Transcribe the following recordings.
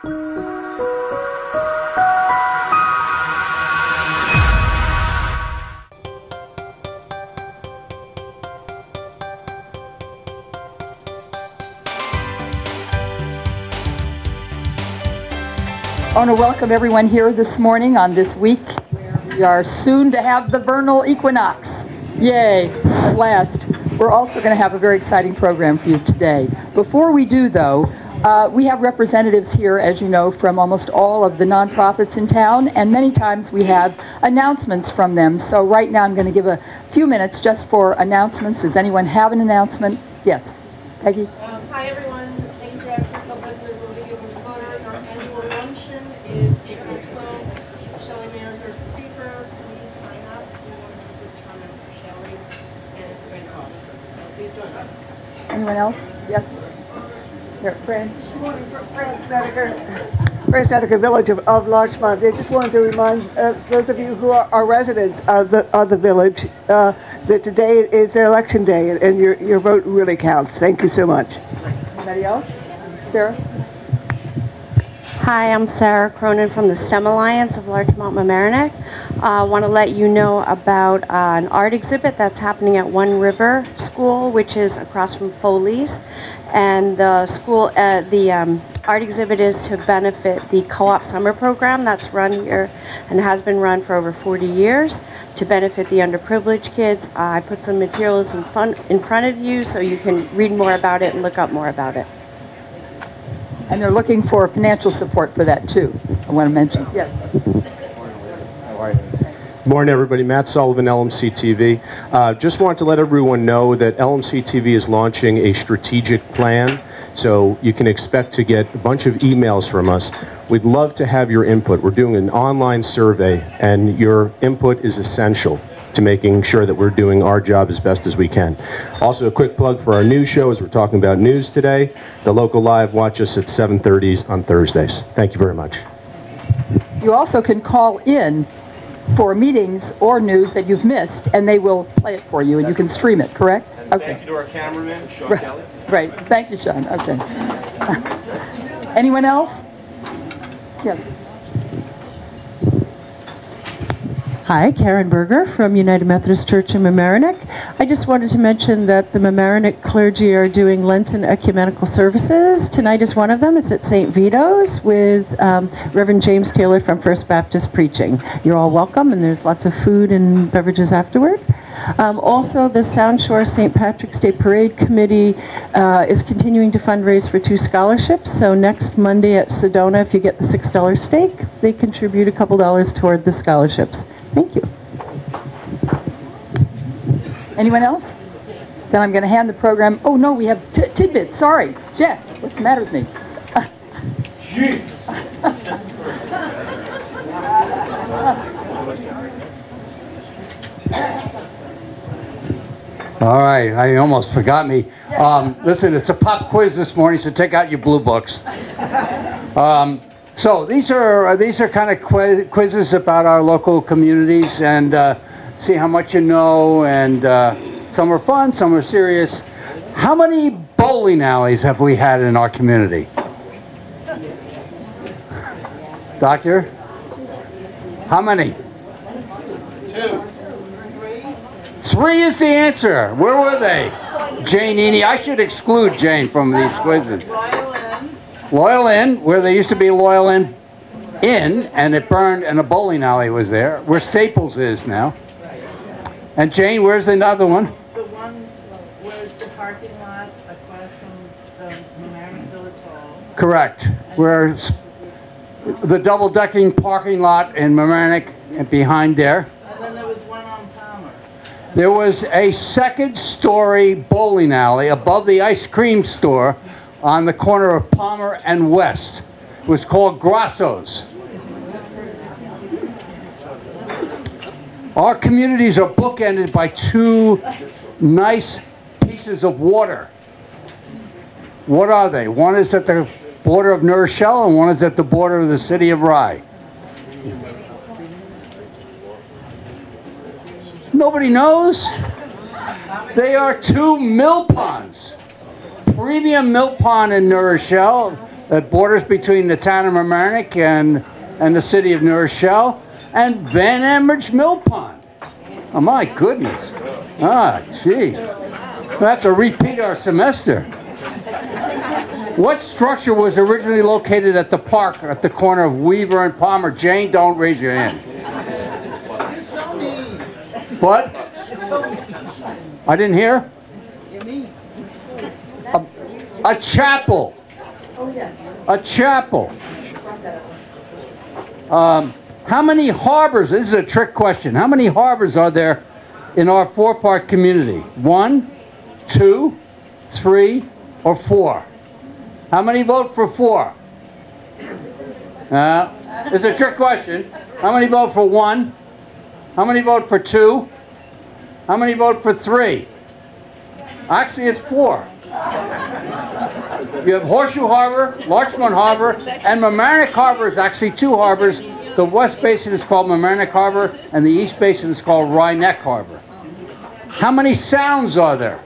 I want to welcome everyone here this morning on this week. We are soon to have the vernal equinox. Yay, at last. We're also going to have a very exciting program for you today. Before we do, though, we have representatives here, as you know, from almost all of the nonprofits in town, and many times we have announcements from them. So right now I'm going to give a few minutes just for announcements. Does anyone have an announcement? Yes. Peggy? Hi, everyone. Thank you, Director of President Rodriguez with voters. Our annual luncheon is April 12th. Shelley Mayer is our speaker. Please sign up. We want to have a good turnout for Shelley, and it's a great cause. So please join us. Anyone else? Yes? Here, Fran. Seneca Village of Larchmont. I just wanted to remind those of you who are residents of the village that today is election day, and your vote really counts. Thank you so much. Anybody else? Sarah? Hi, I'm Sarah Cronin from the STEM Alliance of Larchmont, Mamaroneck. I want to let you know about an art exhibit that's happening at One River School, which is across from Foley's. And the school, art exhibit is to benefit the co-op summer program that's run here and has been run for over 40 years to benefit the underprivileged kids. I put some materials in front of you so you can read more about it and look up more about it. And they're looking for financial support for that, too, I want to mention. Yes. Morning, everybody. Matt Sullivan, LMC-TV. Just wanted to let everyone know that LMC-TV is launching a strategic plan, so you can expect to get a bunch of emails from us. We'd love to have your input. We're doing an online survey, and your input is essential to making sure that we're doing our job as best as we can. Also, a quick plug for our news show as we're talking about news today. The local live, watch us at 7:30 on Thursdays. Thank you very much. You also can call in for meetings or news that you've missed, and they will play it for you, and you can stream it, correct? And okay. Thank you to our cameraman, Sean right. Kelly. Right. Thank you, Sean. Okay. Anyone else? Yes. Hi, Karen Berger from United Methodist Church in Mamaroneck. I just wanted to mention that the Mamaroneck clergy are doing Lenten ecumenical services. Tonight is one of them. It's at St. Vito's with Reverend James Taylor from First Baptist preaching. You're all welcome, and there's lots of food and beverages afterward. Also, the Sound Shore St. Patrick's Day Parade Committee is continuing to fundraise for 2 scholarships. So next Monday at Sedona, if you get the $6 steak, they contribute a couple dollars toward the scholarships. Thank you. Anyone else? Then I'm going to hand the program. Oh, no, we have tidbits. Sorry. Jeff, what's the matter with me? All right, I almost forgot me. Listen, it's a pop quiz this morning, so take out your blue books. So these are kind of quizzes about our local communities and see how much you know. And some are fun, some are serious. How many bowling alleys have we had in our community? Doctor? How many? 2. 3 is the answer. Where were they? Jane Eny. I should exclude Jane from these quizzes. Loyal Inn, where there used to be Loyal Inn and it burned, and a bowling alley was there, where Staples is now. And Jane, where's another one? The one where the parking lot across from the Mamaroneck Village Hall. Correct. Where the double-decking parking lot in Mamaroneck and behind there. And then there was one on Palmer. There was a second-story bowling alley above the ice cream store on the corner of Palmer and West. It was called Grasso's. Our communities are bookended by 2 nice pieces of water. What are they? One is at the border of New Rochelle and one is at the border of the city of Rye. Nobody knows? They are 2 mill ponds. Premium mill pond in New Rochelle, It borders between the town of Mamaroneck and the city of New Rochelle and Van Emmerich Mill Pond. Oh my goodness. Ah, geez. We'll have to repeat our semester. What structure was originally located at the park at the corner of Weaver and Palmer? Jane, don't raise your hand. What? I didn't hear? A chapel. A chapel. How many harbors, this is a trick question, how many harbors are there in our four-part community? 1, 2, 3, or 4? How many vote for 4? It's a trick question. How many vote for 1? How many vote for 2? How many vote for 3? Actually, it's 4. You have Horseshoe Harbor, Larchmont Harbor, and Mamaroneck Harbor is actually 2 harbors. The west basin is called Mamaroneck Harbor, and the east basin is called Rye-Neck Harbor. How many sounds are there?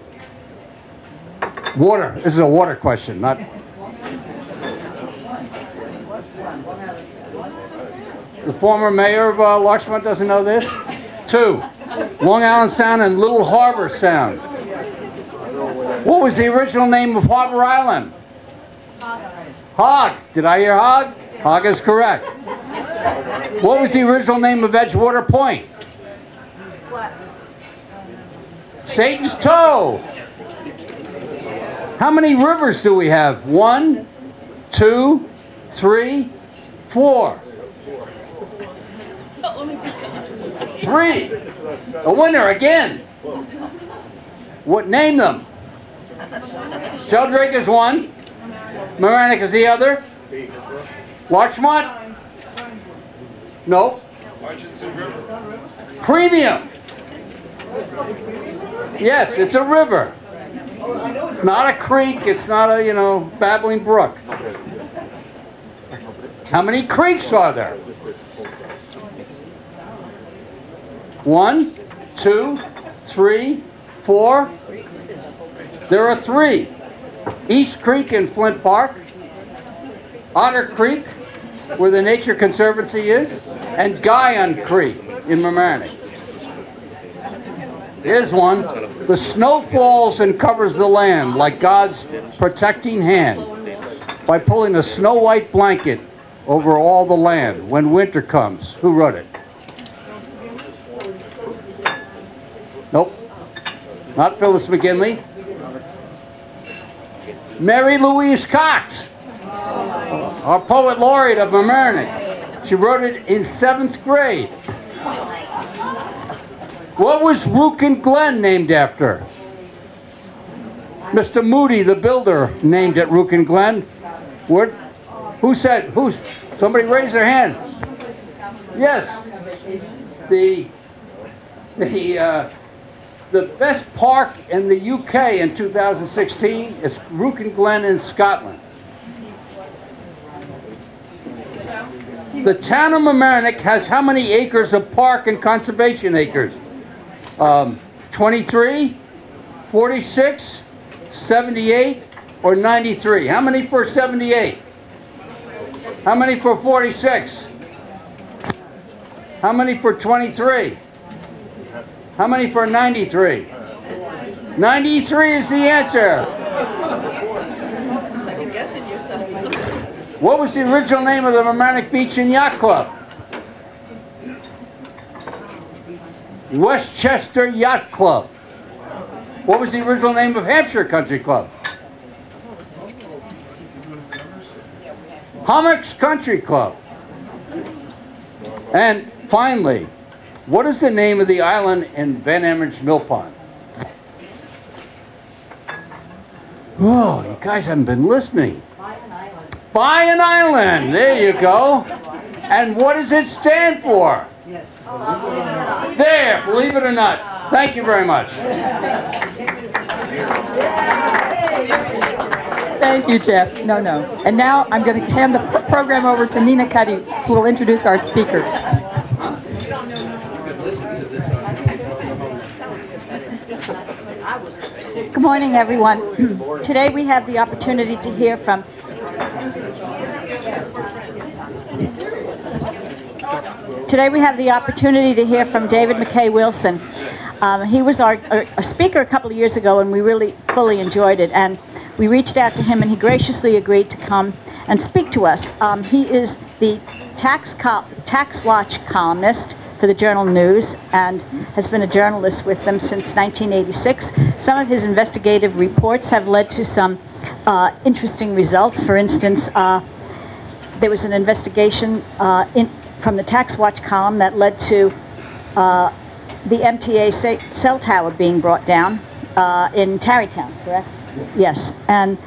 Water. This is a water question, not... The former mayor of Larchmont doesn't know this? 2. Long Island Sound and Little Harbor Sound. What was the original name of Harbor Island? Hog. Did I hear Hog? Hog is correct. What was the original name of Edgewater Point? Satan's Toe. How many rivers do we have? 1, 2, 3, 4. 3. A winner again. What? Name them. Sheldrake is 1. Mamaroneck is the other. Larchmont? No. Premium. Yes, it's a river. It's not a creek. It's not a, babbling brook. How many creeks are there? 1, 2, 3, 4. There are 3. East Creek in Flint Park, Otter Creek, where the Nature Conservancy is, and Guyon Creek in Mamaroneck. Here's one. The snow falls and covers the land like God's protecting hand by pulling a snow-white blanket over all the land when winter comes. Who wrote it? Nope. Not Phyllis McGinley. Mary Louise Cox, our poet laureate of Mamaroneck. She wrote it in 7th grade. What was Rookin Glen named after? Mr. Moody, the builder, named it Rookin Glen. Who said? Somebody raise their hand. Yes. The best park in the UK in 2016 is Rookin Glen in Scotland. The town of Mamaroneck has how many acres of park and conservation acres? 23, 46, 78, or 93? How many for 78? How many for 46? How many for 23? How many for 93? 93 is the answer. What was the original name of the Mamaroneck Beach and Yacht Club? Westchester Yacht Club. What was the original name of Hampshire Country Club? Hummocks Country Club. And finally, what is the name of the island in Van Emmerich Mill Pond? Oh, you guys haven't been listening. Byron Island. There you go. And what does it stand for? There, believe it or not. Thank you very much. Thank you, Jeff. No. And now I'm going to hand the program over to Nina Cuddy, who will introduce our speaker. Good morning, everyone. Today we have the opportunity to hear from Today we have the opportunity to hear from David McKay Wilson. He was our speaker a couple of years ago, and we really fully enjoyed it. And we reached out to him, and he graciously agreed to come and speak to us. He is the Tax Watch columnist for the Journal News and has been a journalist with them since 1986. Some of his investigative reports have led to some interesting results. For instance, there was an investigation from the Tax Watch column that led to the MTA cell tower being brought down in Tarrytown, correct? Yes. And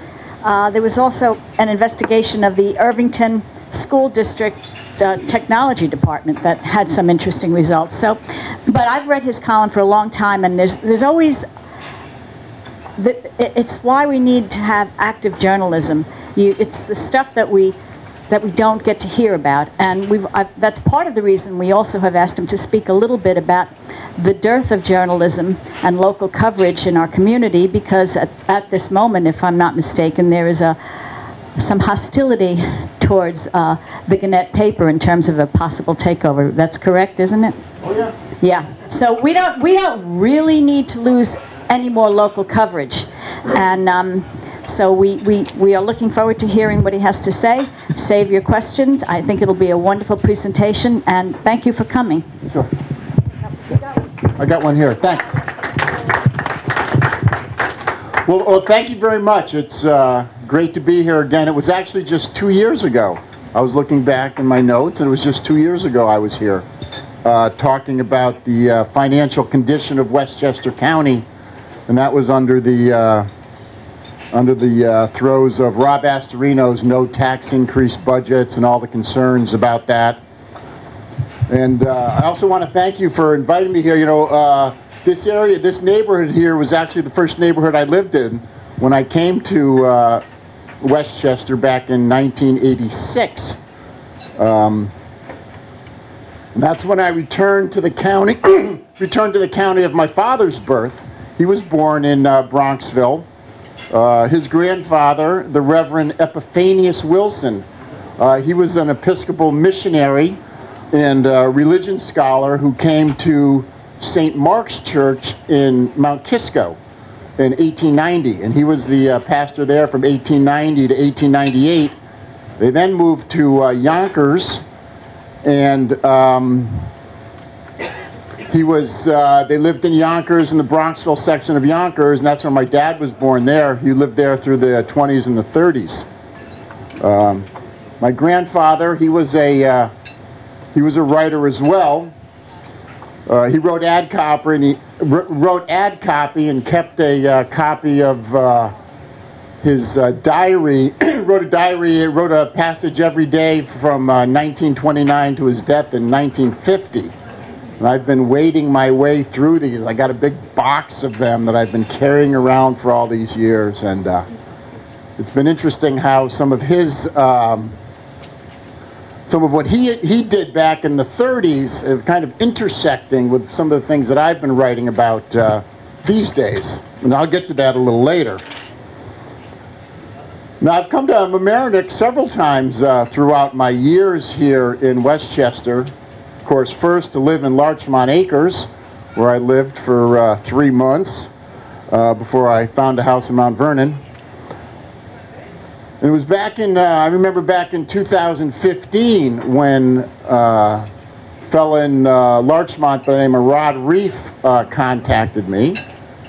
there was also an investigation of the Irvington School District Technology Department that had some interesting results. So, but I've read his column for a long time, and there's always, it's why we need to have active journalism. It's the stuff that we don't get to hear about, and that's part of the reason we also have asked him to speak a little bit about the dearth of journalism and local coverage in our community, because at this moment, if I'm not mistaken, there is some hostility towards the Gannett paper in terms of a possible takeover. That's correct, isn't it? Oh yeah. Yeah. So we don't really need to lose any more local coverage, and so we are looking forward to hearing what he has to say. Save your questions. I think it'll be a wonderful presentation, and thank you for coming. Sure. I got one here. Thanks. Well, thank you very much. It's great to be here again. It was actually just 2 years ago. I was looking back in my notes, and it was just 2 years ago I was here talking about the financial condition of Westchester County, and that was under the throes of Rob Astorino's no tax increase budgets and all the concerns about that. And I also want to thank you for inviting me here. You know, this area, this neighborhood here was actually the first neighborhood I lived in when I came to Westchester back in 1986. And that's when I returned to the county, returned to the county of my father's birth. He was born in Bronxville. His grandfather, the Reverend Epiphanius Wilson, he was an Episcopal missionary and religion scholar who came to St. Mark's Church in Mount Kisco in 1890, and he was the pastor there from 1890 to 1898. They then moved to Yonkers, and they lived in Yonkers, in the Bronxville section of Yonkers, and that's where my dad was born there. He lived there through the 20s and the 30s. My grandfather, he was a writer as well. He wrote ad copy, and kept a copy of his diary. Wrote a passage every day from 1929 to his death in 1950. And I've been wading my way through these. I got a big box of them that I've been carrying around for all these years, and it's been interesting how some of his some of what he did back in the 30s are kind of intersecting with some of the things that I've been writing about these days. And I'll get to that a little later. Now, I've come to Mamaroneck several times throughout my years here in Westchester. Of course, first to live in Larchmont Acres, where I lived for 3 months before I found a house in Mount Vernon. And it was back in, I remember back in 2015 when a fellow in Larchmont by the name of Rod Reef contacted me.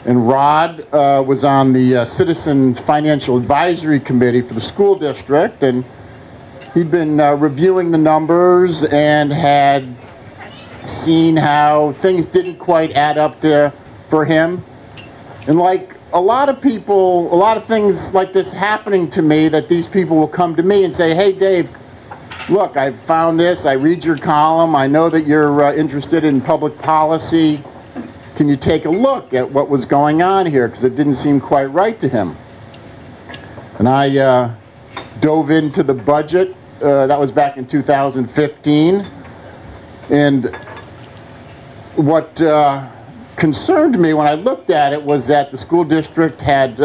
And Rod was on the Citizens Financial Advisory Committee for the school district, and he'd been reviewing the numbers and had seen how things didn't quite add up for him. And like a lot of people, a lot of things like this happening to me, that these people will come to me and say, hey Dave, look, I found this, I read your column, I know that you're interested in public policy. Can you take a look at what was going on here? Because it didn't seem quite right to him. And I dove into the budget. That was back in 2015. And what concerned me when I looked at it was that the school district had,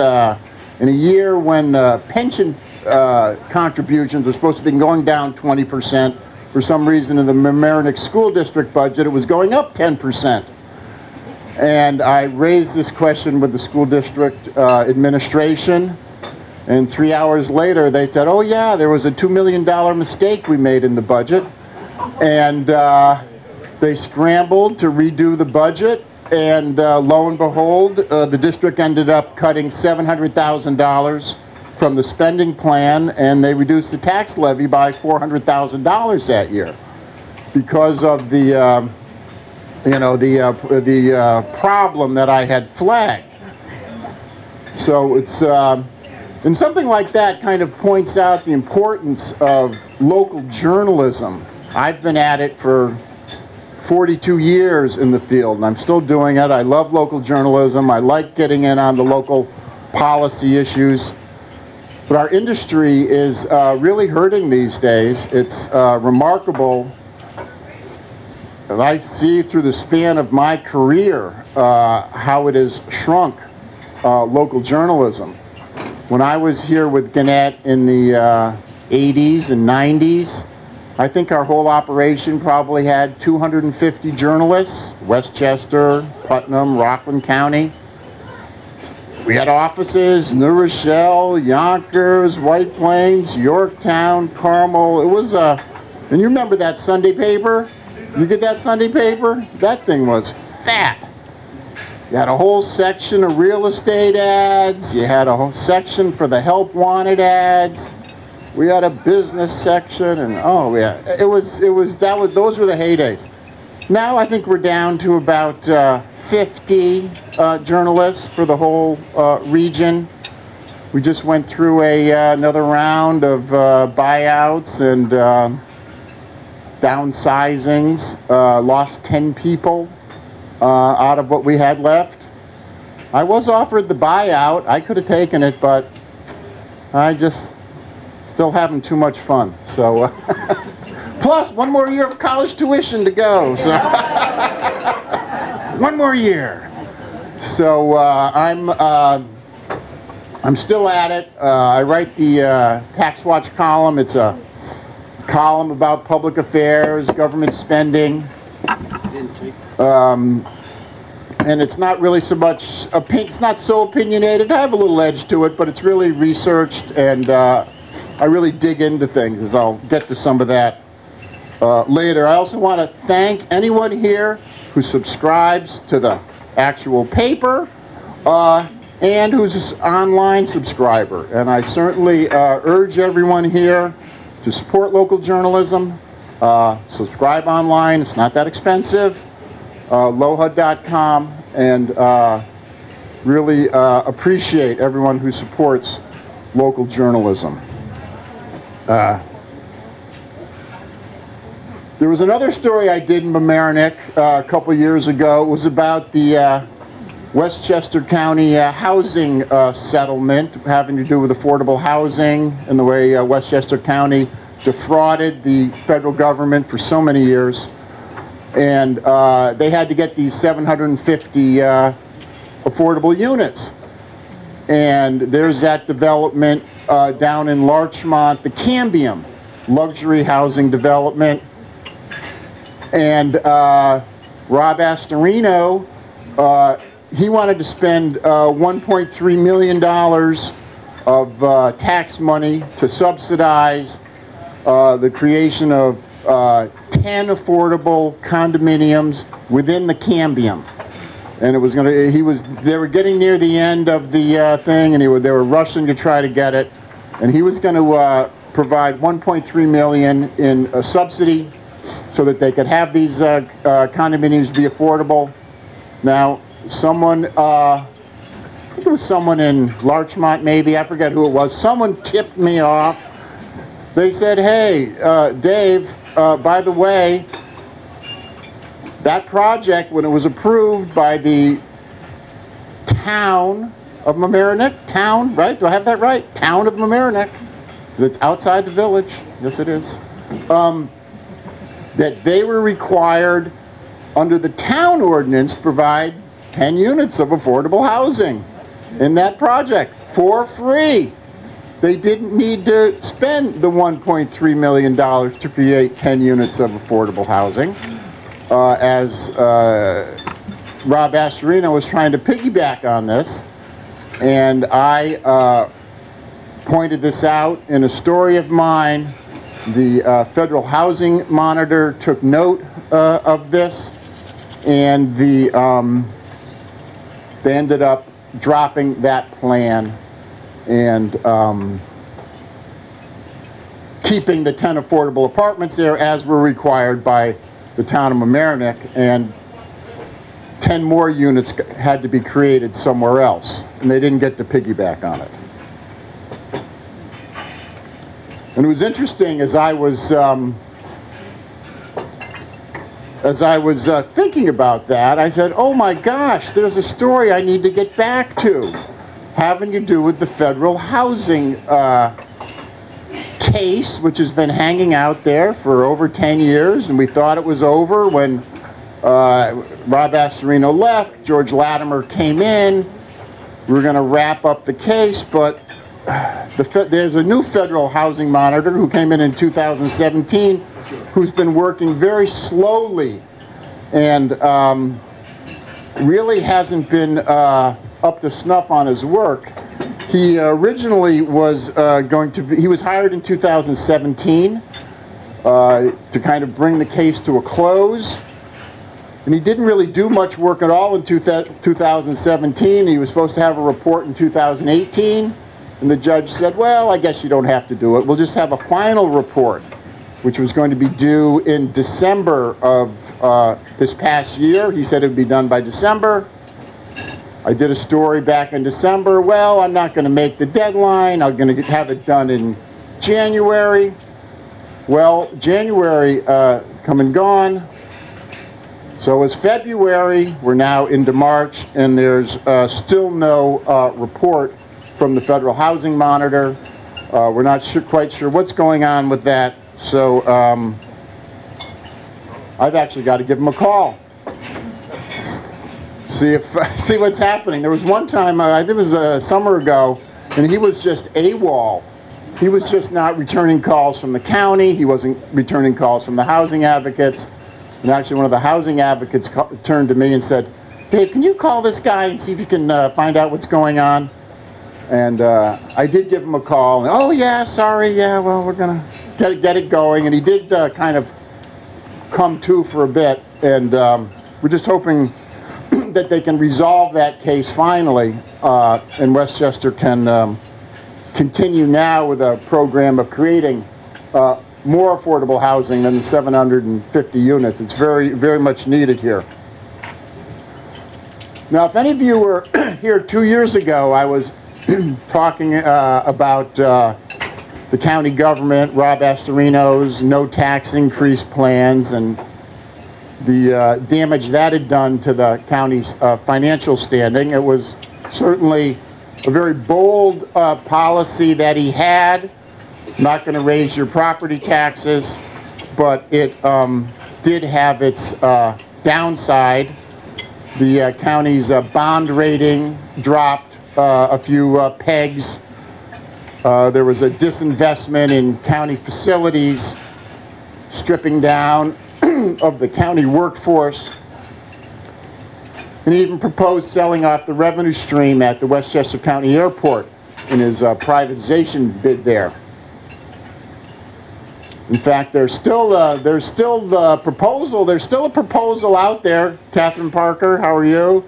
in a year when the pension contributions were supposed to be going down 20%, for some reason in the Mamaroneck School District budget, it was going up 10%. And I raised this question with the school district administration, and 3 hours later they said, oh yeah, there was a $2 million mistake we made in the budget. And they scrambled to redo the budget, and lo and behold, the district ended up cutting $700,000 from the spending plan, and they reduced the tax levy by $400,000 that year because of the problem that I had flagged. So it's and something like that kind of points out the importance of local journalism. I've been at it for 42 years in the field, and I'm still doing it. I love local journalism. I like getting in on the local policy issues. But our industry is really hurting these days. It's remarkable. I see through the span of my career how it has shrunk local journalism. When I was here with Gannett in the 80s and 90s, I think our whole operation probably had 250 journalists, Westchester, Putnam, Rockland County. We had offices, New Rochelle, Yonkers, White Plains, Yorktown, Carmel. It was and you remember that Sunday paper? You get that Sunday paper? That thing was fat. You had a whole section of real estate ads. You had a whole section for the help wanted ads. We had a business section, and oh yeah, those were the heydays. Now I think we're down to about 50 journalists for the whole region. We just went through another round of buyouts and downsizings. Lost 10 people out of what we had left. I was offered the buyout. I could have taken it, but I just still having too much fun. So, plus 1 more year of college tuition to go. So, 1 more year. So I'm still at it. I write the Tax Watch column. It's a column about public affairs, government spending. And it's not really so much, it's not so opinionated. I have a little edge to it, but it's really researched, and I really dig into things, as I'll get to some of that later. I also want to thank anyone here who subscribes to the actual paper and who's an online subscriber. And I certainly urge everyone here to support local journalism. Subscribe online. It's not that expensive. LOHA.com, and really appreciate everyone who supports local journalism. There was another story I did in Mamaroneck a couple years ago. It was about the Westchester County housing settlement having to do with affordable housing and the way Westchester County defrauded the federal government for so many years. And they had to get these 750 affordable units. And there's that development down in Larchmont, the Cambium luxury housing development. And Rob Astorino, he wanted to spend $1.3 million of tax money to subsidize the creation of 10 affordable condominiums within the Cambium. And it was going to, they were getting near the end of the thing, and they were rushing to try to get it. And he was going to provide $1.3 million in a subsidy so that they could have these condominiums be affordable. Now, someone, I think it was someone in Larchmont maybe, I forget who it was, someone tipped me off. They said, hey, Dave, by the way, that project, when it was approved by the town of Mamaroneck, town, right? Do I have that right? Town of Mamaroneck. It's outside the village. Yes, it is. That they were required, under the town ordinance, to provide 10 units of affordable housing in that project for free. they didn't need to spend the $1.3 million to create 10 units of affordable housing, as Rob Astorino was trying to piggyback on this. And I pointed this out in a story of mine. The Federal Housing Monitor took note of this, and they ended up dropping that plan and keeping the 10 affordable apartments there as were required by the town of Mamaroneck, and 10 more units had to be created somewhere else, and they didn't get to piggyback on it. And it was interesting as I was thinking about that, I said, oh my gosh, there's a story I need to get back to having to do with the federal housing case, which has been hanging out there for over 10 years, and we thought it was over when Rob Astorino left, George Latimer came in, we were going to wrap up the case, but there's a new federal housing monitor who came in 2017 who's been working very slowly and really hasn't been up to snuff on his work. He originally was he was hired in 2017 to kind of bring the case to a close. And he didn't really do much work at all in 2017. He was supposed to have a report in 2018. And the judge said, well, I guess you don't have to do it. We'll just have a final report, which was going to be due in December of this past year. He said it would be done by December. I did a story back in December. Well, I'm not going to make the deadline. I'm going to have it done in January. Well, January come and gone. So it's February. We're now into March, and there's still no report from the Federal Housing Monitor. We're not quite sure what's going on with that. So I've actually got to give him a call. See what's happening. There was one time, I think it was a summer ago, and he was just AWOL. He was just not returning calls from the county. He wasn't returning calls from the housing advocates. And actually one of the housing advocates turned to me and said, Dave, can you call this guy and see if you can find out what's going on? And I did give him a call. And, oh, yeah, sorry, yeah, well, we're going to get it going. And he did kind of come to for a bit. And we're just hoping that they can resolve that case finally. And Westchester can continue now with a program of creating more affordable housing than the 750 units. It's very, very much needed here. Now, if any of you were here 2 years ago, I was talking about the county government, Rob Astorino's no tax increase plans, and the damage that had done to the county's financial standing. It was certainly a very bold policy that he had. Not going to raise your property taxes, but it did have its downside. The county's bond rating dropped a few pegs. There was a disinvestment in county facilities, stripping down of the county workforce, and he even proposed selling off the revenue stream at the Westchester County Airport in his privatization bid there. In fact, there's still a proposal out there. Catherine Parker, how are you?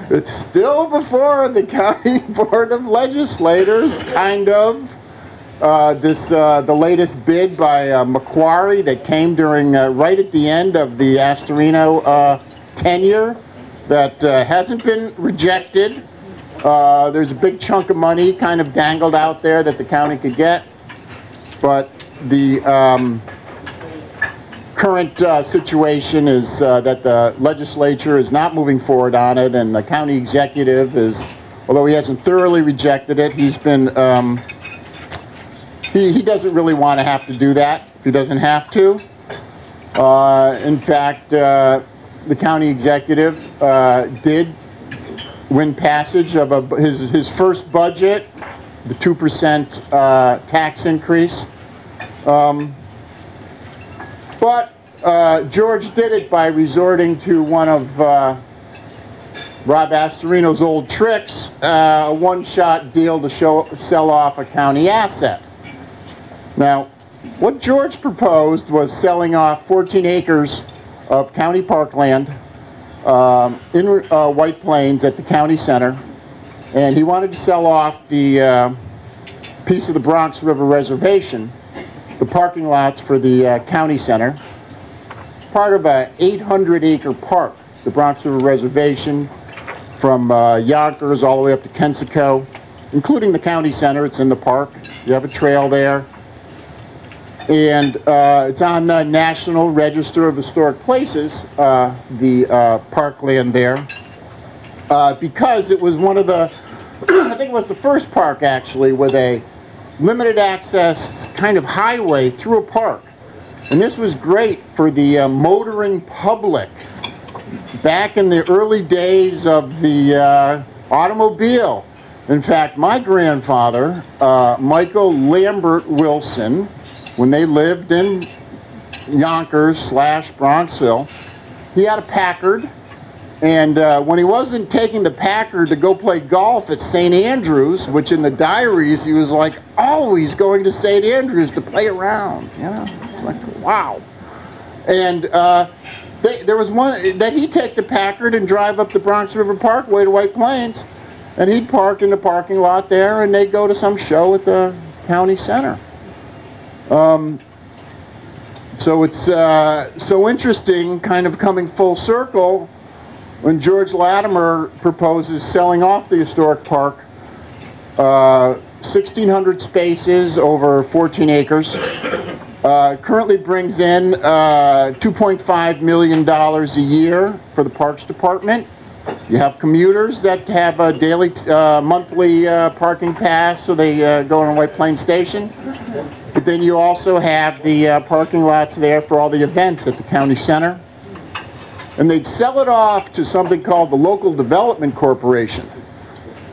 It's still before the County Board of Legislators, kind of. The latest bid by Macquarie that came during right at the end of the Astorino tenure that hasn't been rejected. There's a big chunk of money kind of dangled out there that the county could get, but the current situation is that the legislature is not moving forward on it, and the county executive is, although he hasn't thoroughly rejected it, he's been, he doesn't really want to have to do that if he doesn't have to. In fact, the county executive did win passage of his first budget, the 2% tax increase. But George did it by resorting to one of Rob Astorino's old tricks, a one-shot deal to sell off a county asset. Now, what George proposed was selling off 14 acres of county parkland in White Plains at the county center, and he wanted to sell off the piece of the Bronx River Reservation, the parking lots for the county center, part of an 800-acre park, the Bronx River Reservation, from Yonkers all the way up to Kensico, including the county center. It's in the park. You have a trail there. And it's on the National Register of Historic Places, the parkland there, because it was one of the, I think it was the first park actually, with a limited access kind of highway through a park. And this was great for the motoring public back in the early days of the automobile. In fact, my grandfather, Michael Lambert Wilson, when they lived in Yonkers / Bronxville, he had a Packard, and when he wasn't taking the Packard to go play golf at St. Andrews, which in the diaries he was like always going to St. Andrews to play around, you know, it's like, wow. And there was one that he'd take the Packard and drive up the Bronx River Parkway to White Plains, and he'd park in the parking lot there, and they'd go to some show at the county center. So it's so interesting, kind of coming full circle, when George Latimer proposes selling off the historic park, 1,600 spaces over 14 acres. Currently brings in $2.5 million a year for the Parks Department. You have commuters that have a daily, monthly parking pass, so they go on White Plains Station. But then you also have the parking lots there for all the events at the county center. And they'd sell it off to something called the Local Development Corporation,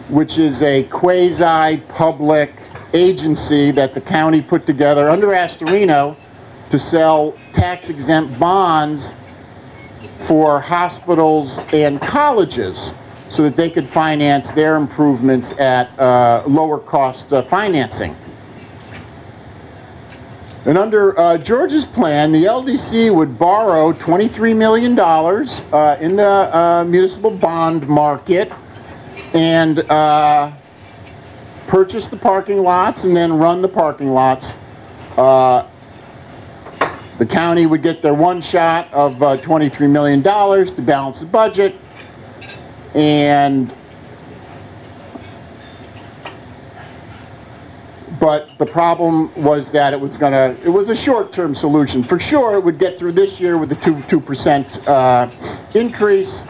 which is a quasi-public agency that the county put together under Astorino to sell tax-exempt bonds for hospitals and colleges so that they could finance their improvements at lower cost financing. And under George's plan, the LDC would borrow $23 million in the municipal bond market and purchase the parking lots and then run the parking lots. The county would get their one shot of $23 million to balance the budget, and but the problem was that it was a short-term solution. For sure, it would get through this year with the 2% increase,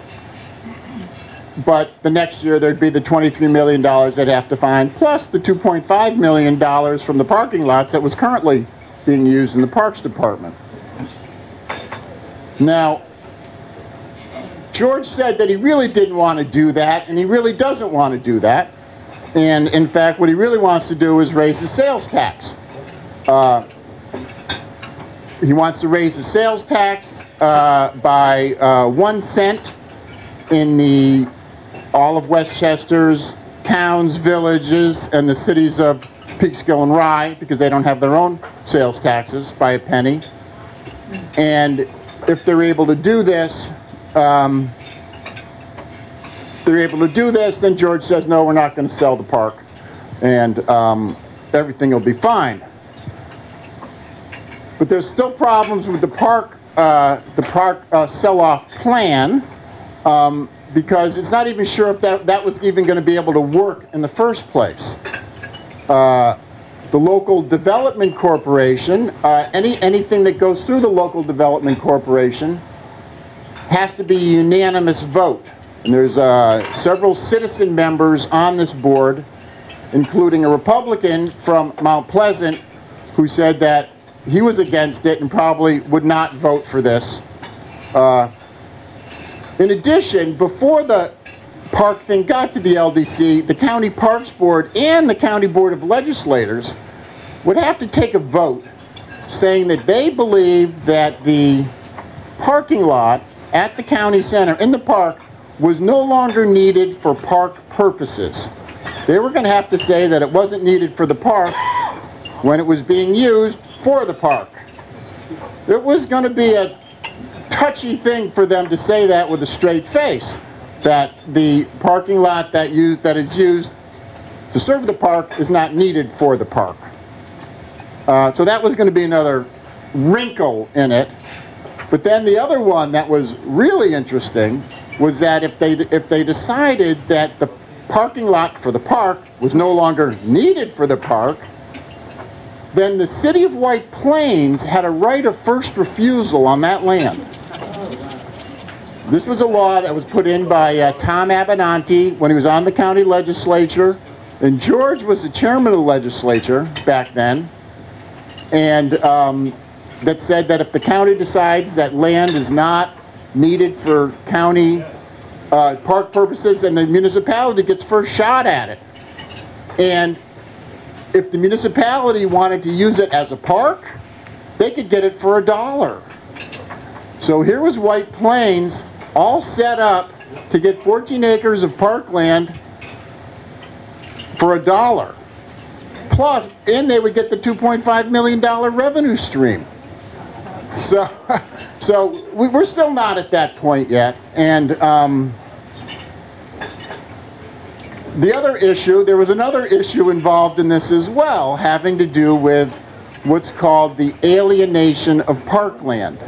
but the next year there'd be the $23 million they'd have to find, plus the $2.5 million from the parking lots that was currently being used in the Parks Department. Now, George said that he really didn't want to do that, and he really doesn't want to do that. And in fact, what he really wants to do is raise the sales tax. He wants to raise the sales tax by 1 cent in all of Westchester's towns, villages, and the cities of Peekskill and Rye, because they don't have their own sales taxes, by a penny. And if they're able to do this, then George says, no, we're not going to sell the park, and everything will be fine. But there's still problems with the park sell-off plan, because it's not even sure if that was even going to be able to work in the first place. The Local Development Corporation, anything that goes through the Local Development Corporation has to be a unanimous vote. And there's several citizen members on this board, including a Republican from Mount Pleasant, who said that he was against it and probably would not vote for this. In addition, before the park thing got to the LDC, the County Parks Board and the County Board of Legislators would have to take a vote saying that they believed that the parking lot at the county center in the park was no longer needed for park purposes. They were going to have to say that it wasn't needed for the park when it was being used for the park. It was going to be a touchy thing for them to say that with a straight face, that the parking lot that is used to serve the park is not needed for the park. So that was going to be another wrinkle in it. But then the other one that was really interesting was that if they decided that the parking lot for the park was no longer needed for the park, then the city of White Plains had a right of first refusal on that land. This was a law that was put in by Tom Abenanti when he was on the county legislature, and George was the chairman of the legislature back then, and that said that if the county decides that land is not needed for county park purposes, then the municipality gets first shot at it. And if the municipality wanted to use it as a park, they could get it for $1. So here was White Plains all set up to get 14 acres of parkland for $1. Plus, and they would get the $2.5 million revenue stream. So we're still not at that point yet. And the other issue, there was another issue involved in this as well, having to do with what's called the alienation of parkland.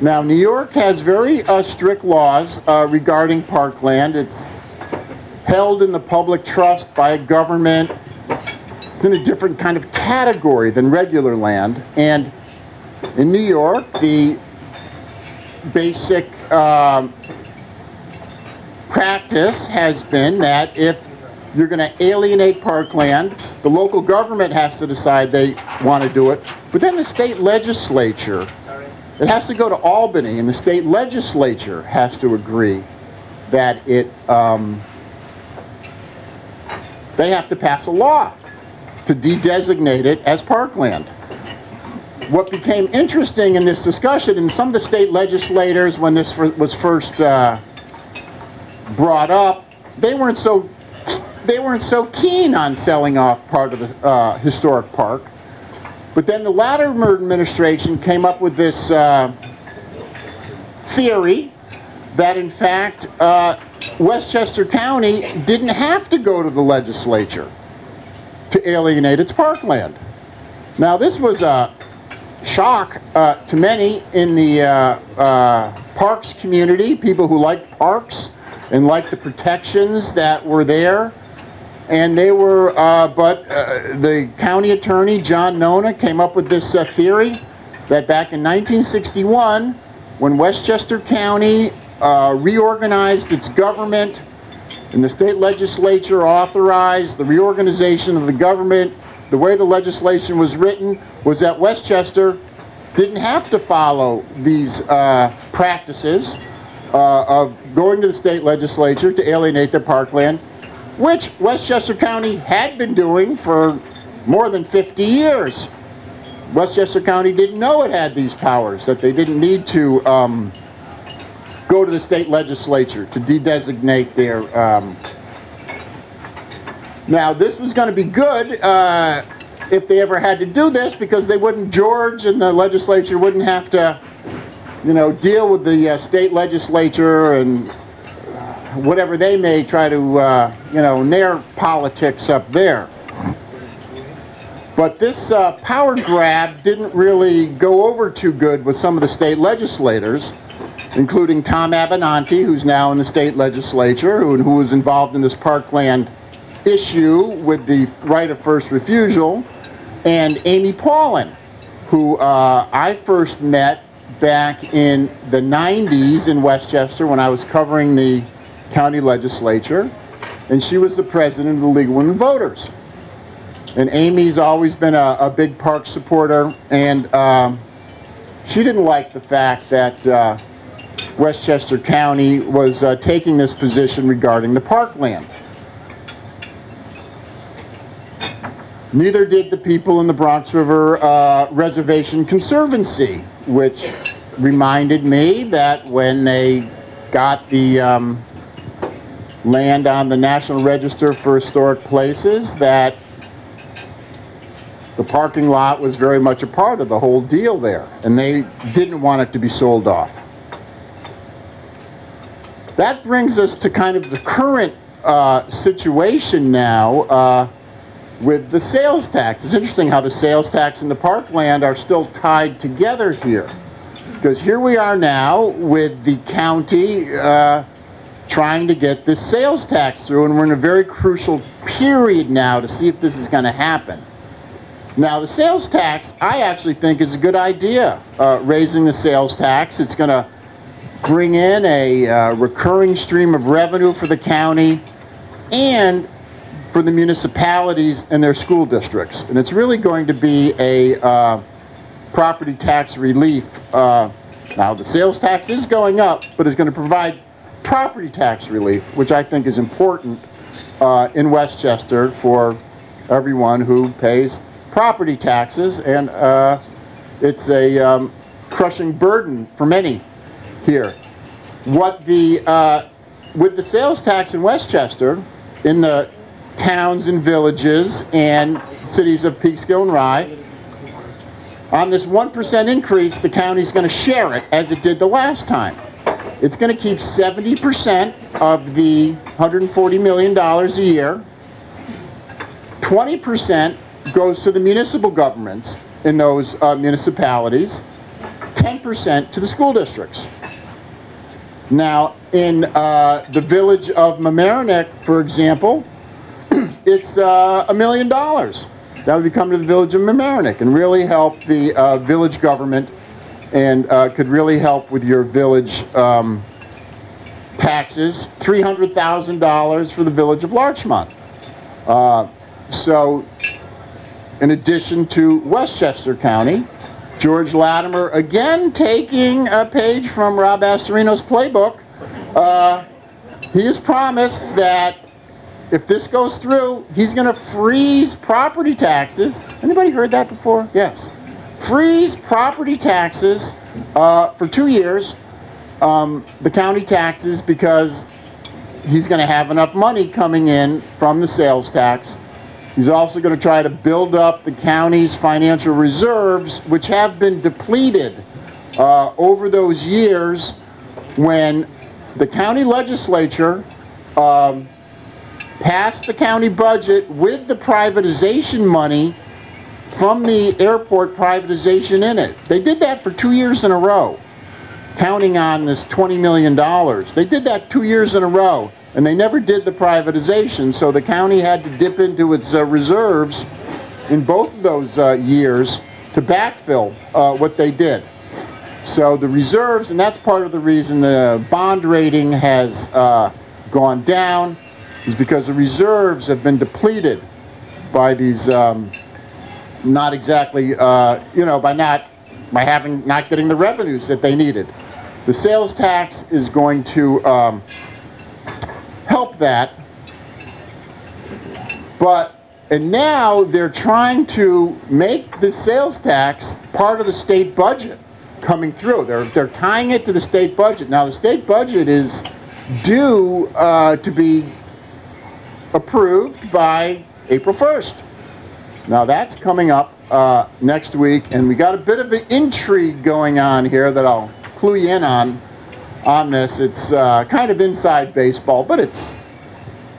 Now, New York has very strict laws regarding parkland. It's held in the public trust by a government. It's in a different kind of category than regular land. And in New York, the basic practice has been that if you're going to alienate parkland, the local government has to decide they want to do it. But then the state legislature, it has to go to Albany, and the state legislature has to agree that it, they have to pass a law to de-designate it as parkland. What became interesting in this discussion, and some of the state legislators, when this was first brought up, they weren't so keen on selling off part of the historic park. But then the Latimer administration came up with this theory that, in fact, Westchester County didn't have to go to the legislature to alienate its parkland. Now, this was a shock to many in the parks community, people who like parks and like the protections that were there. And they were, the county attorney, John Nona, came up with this theory that back in 1961, when Westchester County reorganized its government and the state legislature authorized the reorganization of the government, the way the legislation was written was that Westchester didn't have to follow these practices of going to the state legislature to alienate their parkland, which Westchester County had been doing for more than 50 years. Westchester County didn't know it had these powers, that they didn't need to go to the state legislature to de-designate their... Now, this was going to be good if they ever had to do this, because they wouldn't, George and the legislature wouldn't have to, you know, deal with the state legislature and whatever they may try to, you know, in their politics up there. But this power grab didn't really go over too good with some of the state legislators, including Tom Abenanti, who's now in the state legislature, who was involved in this parkland issue with the right of first refusal, and Amy Paulin, who I first met back in the 90s in Westchester when I was covering the county legislature, and she was the president of the League of Women Voters. And Amy's always been a big park supporter, and she didn't like the fact that Westchester County was taking this position regarding the parkland. Neither did the people in the Bronx River Reservation Conservancy, which reminded me that when they got the land on the National Register for Historic Places, that the parking lot was very much a part of the whole deal there, and they didn't want it to be sold off. That brings us to kind of the current situation now with the sales tax. It's interesting how the sales tax and the parkland are still tied together here. Because here we are now with the county trying to get this sales tax through, and we're in a very crucial period now to see if this is going to happen. Now, the sales tax, I actually think, is a good idea, raising the sales tax. It's going to bring in a recurring stream of revenue for the county and for the municipalities and their school districts. And it's really going to be a property tax relief. Now, the sales tax is going up, but it's going to provide property tax relief, which I think is important in Westchester for everyone who pays property taxes, and it's a crushing burden for many here. What the with the sales tax in Westchester, in the towns and villages and cities of Peekskill and Rye, on this 1% increase, the county's going to share it as it did the last time. It's going to keep 70% of the $140 million a year. 20% goes to the municipal governments in those municipalities, 10% to the school districts. Now, in the village of Mamaroneck, for example, it's $1 million. That would be coming to the village of Mamaroneck and really help the village government, and could really help with your village taxes. $300,000 for the village of Larchmont. So, in addition to Westchester County, George Latimer, again taking a page from Rob Astorino's playbook, he has promised that if this goes through, he's going to freeze property taxes. Anybody heard that before? Yes. Freeze property taxes for 2 years, the county taxes, because he's going to have enough money coming in from the sales tax. He's also going to try to build up the county's financial reserves, which have been depleted over those years when the county legislature passed the county budget with the privatization money from the airport privatization in it. They did that for 2 years in a row, counting on this $20 million. They did that 2 years in a row. And they never did the privatization, so the county had to dip into its reserves in both of those years to backfill what they did. So the reserves, and that's part of the reason the bond rating has gone down, is because the reserves have been depleted by these, not exactly, you know, by not getting the revenues that they needed. The sales tax is going to help that, and now they're trying to make the sales tax part of the state budget coming through. They're tying it to the state budget. Now the state budget is due to be approved by April 1st. Now that's coming up next week, and we got a bit of an intrigue going on here that I'll clue you in on this. It's kind of inside baseball, but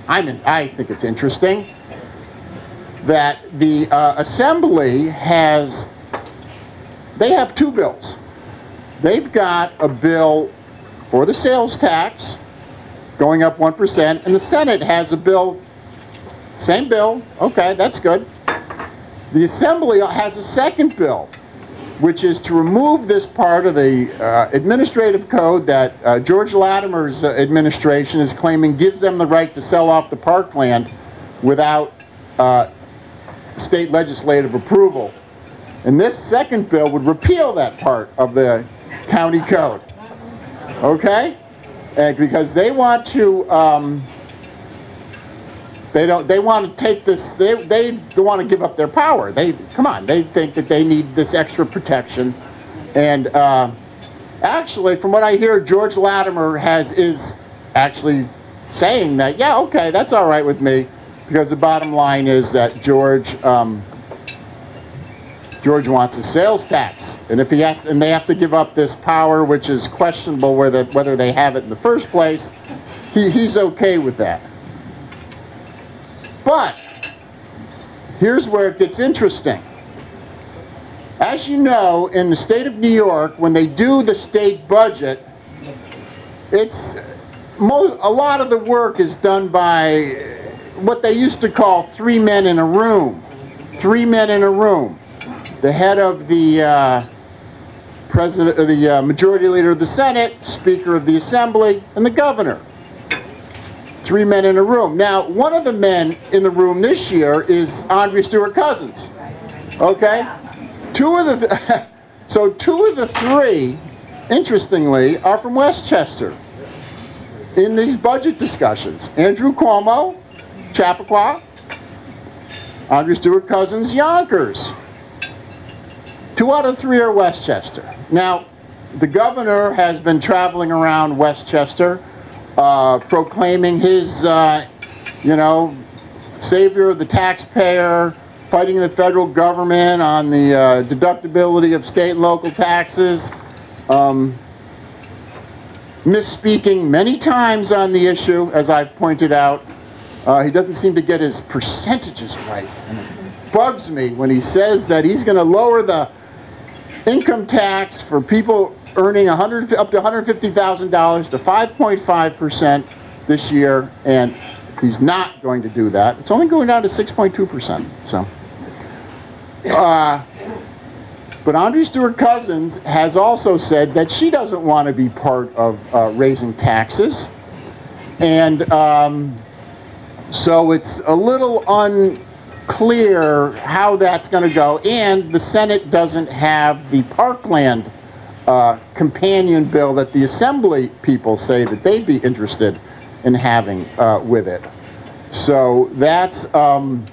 I think it's interesting that the Assembly they have two bills. They've got a bill for the sales tax going up 1%, and the Senate has a bill, same bill, okay, that's good. The Assembly has a second bill, which is to remove this part of the administrative code that George Latimer's administration is claiming gives them the right to sell off the parkland without state legislative approval. And this second bill would repeal that part of the county code. Okay? And because they want to, they want to take this, they don't want to give up their power. Come on, they think that they need this extra protection. And actually, from what I hear, George Latimer is actually saying that, yeah, okay, that's all right with me, because the bottom line is that George wants a sales tax, and if and they have to give up this power, which is questionable whether they have it in the first place. He's okay with that. But here's where it gets interesting. As you know, in the state of New York, when they do the state budget, a lot of the work is done by what they used to call 3 men in a room. 3 men in a room. The head of the president, the majority leader of the Senate, Speaker of the Assembly, and the governor. 3 men in a room. Now, one of the men in the room this year is Andrea Stewart Cousins. Okay? Two of the 3, interestingly, are from Westchester in these budget discussions. Andrew Cuomo, Chappaqua. Andrea Stewart Cousins, Yonkers. 2 out of 3 are Westchester. Now, the governor has been traveling around Westchester, proclaiming his, savior of the taxpayer, fighting the federal government on the deductibility of state and local taxes, misspeaking many times on the issue, as I've pointed out. He doesn't seem to get his percentages right. And it bugs me when he says that he's going to lower the income tax for people earning up to $150,000 to 5.5% this year, and he's not going to do that. It's only going down to 6.2%. So, but Andrea Stewart Cousins has also said that she doesn't want to be part of raising taxes, and so it's a little unclear how that's going to go. And the Senate doesn't have the Parkland companion bill that the Assembly people say that they'd be interested in having with it. So that's all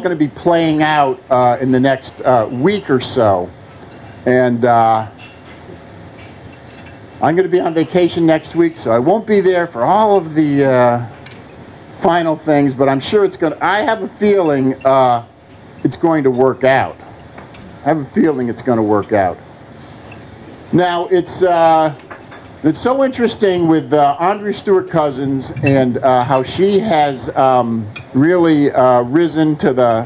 going to be playing out in the next week or so. And I'm going to be on vacation next week, so I won't be there for all of the final things, but I'm sure it's going to, I have a feeling it's going to work out. I have a feeling it's going to work out. Now, it's so interesting with Andrea Stewart Cousins and how she has really risen to the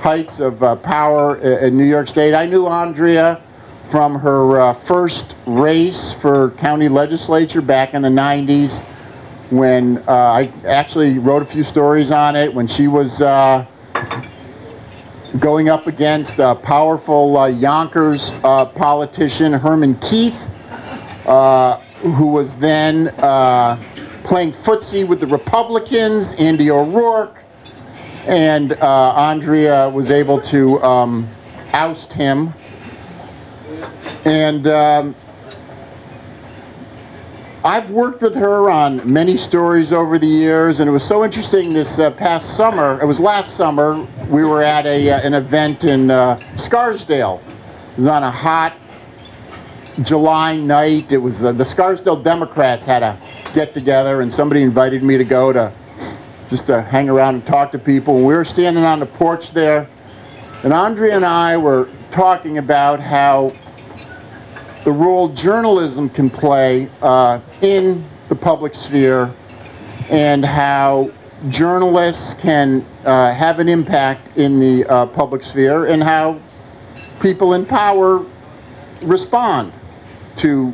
heights of power in New York State. I knew Andrea from her first race for county legislature back in the 90s, when I actually wrote a few stories on it, when she was going up against a powerful Yonkers politician, Herman Keith, who was then playing footsie with the Republicans, Andy O'Rourke, and Andrea was able to oust him. And I've worked with her on many stories over the years, and it was so interesting this past summer. It was last summer. We were at an event in Scarsdale. It was on a hot July night. It was the Scarsdale Democrats had a get-together, and somebody invited me to go just to hang around and talk to people. And we were standing on the porch there, and Andrea and I were talking about how the role journalism can play in the public sphere, and how journalists can have an impact in the public sphere, and how people in power respond to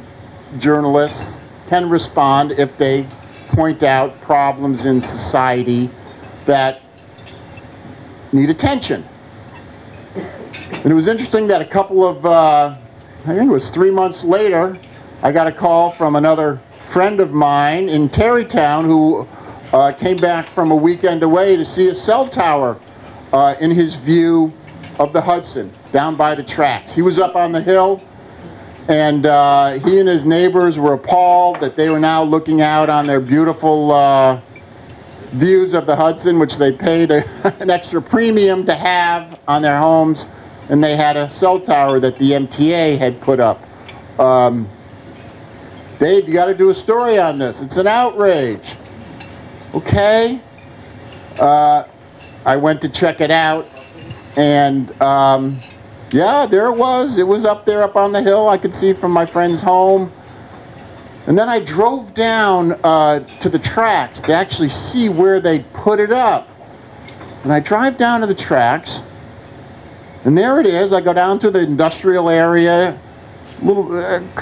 journalists, can respond if they point out problems in society that need attention. And it was interesting that a couple of I think it was 3 months later, I got a call from another friend of mine in Tarrytown who came back from a weekend away to see a cell tower in his view of the Hudson, down by the tracks. He was up on the hill, And he and his neighbors were appalled that they were now looking out on their beautiful views of the Hudson, which they paid an extra premium to have on their homes, and they had a cell tower that the MTA had put up. Dave, you got to do a story on this. It's an outrage. Okay. I went to check it out, and yeah, there it was. It was up there, up on the hill. I could see from my friend's home. And then I drove down to the tracks to actually see where they put it up. And I drive down to the tracks, and there it is. I go down to the industrial area, little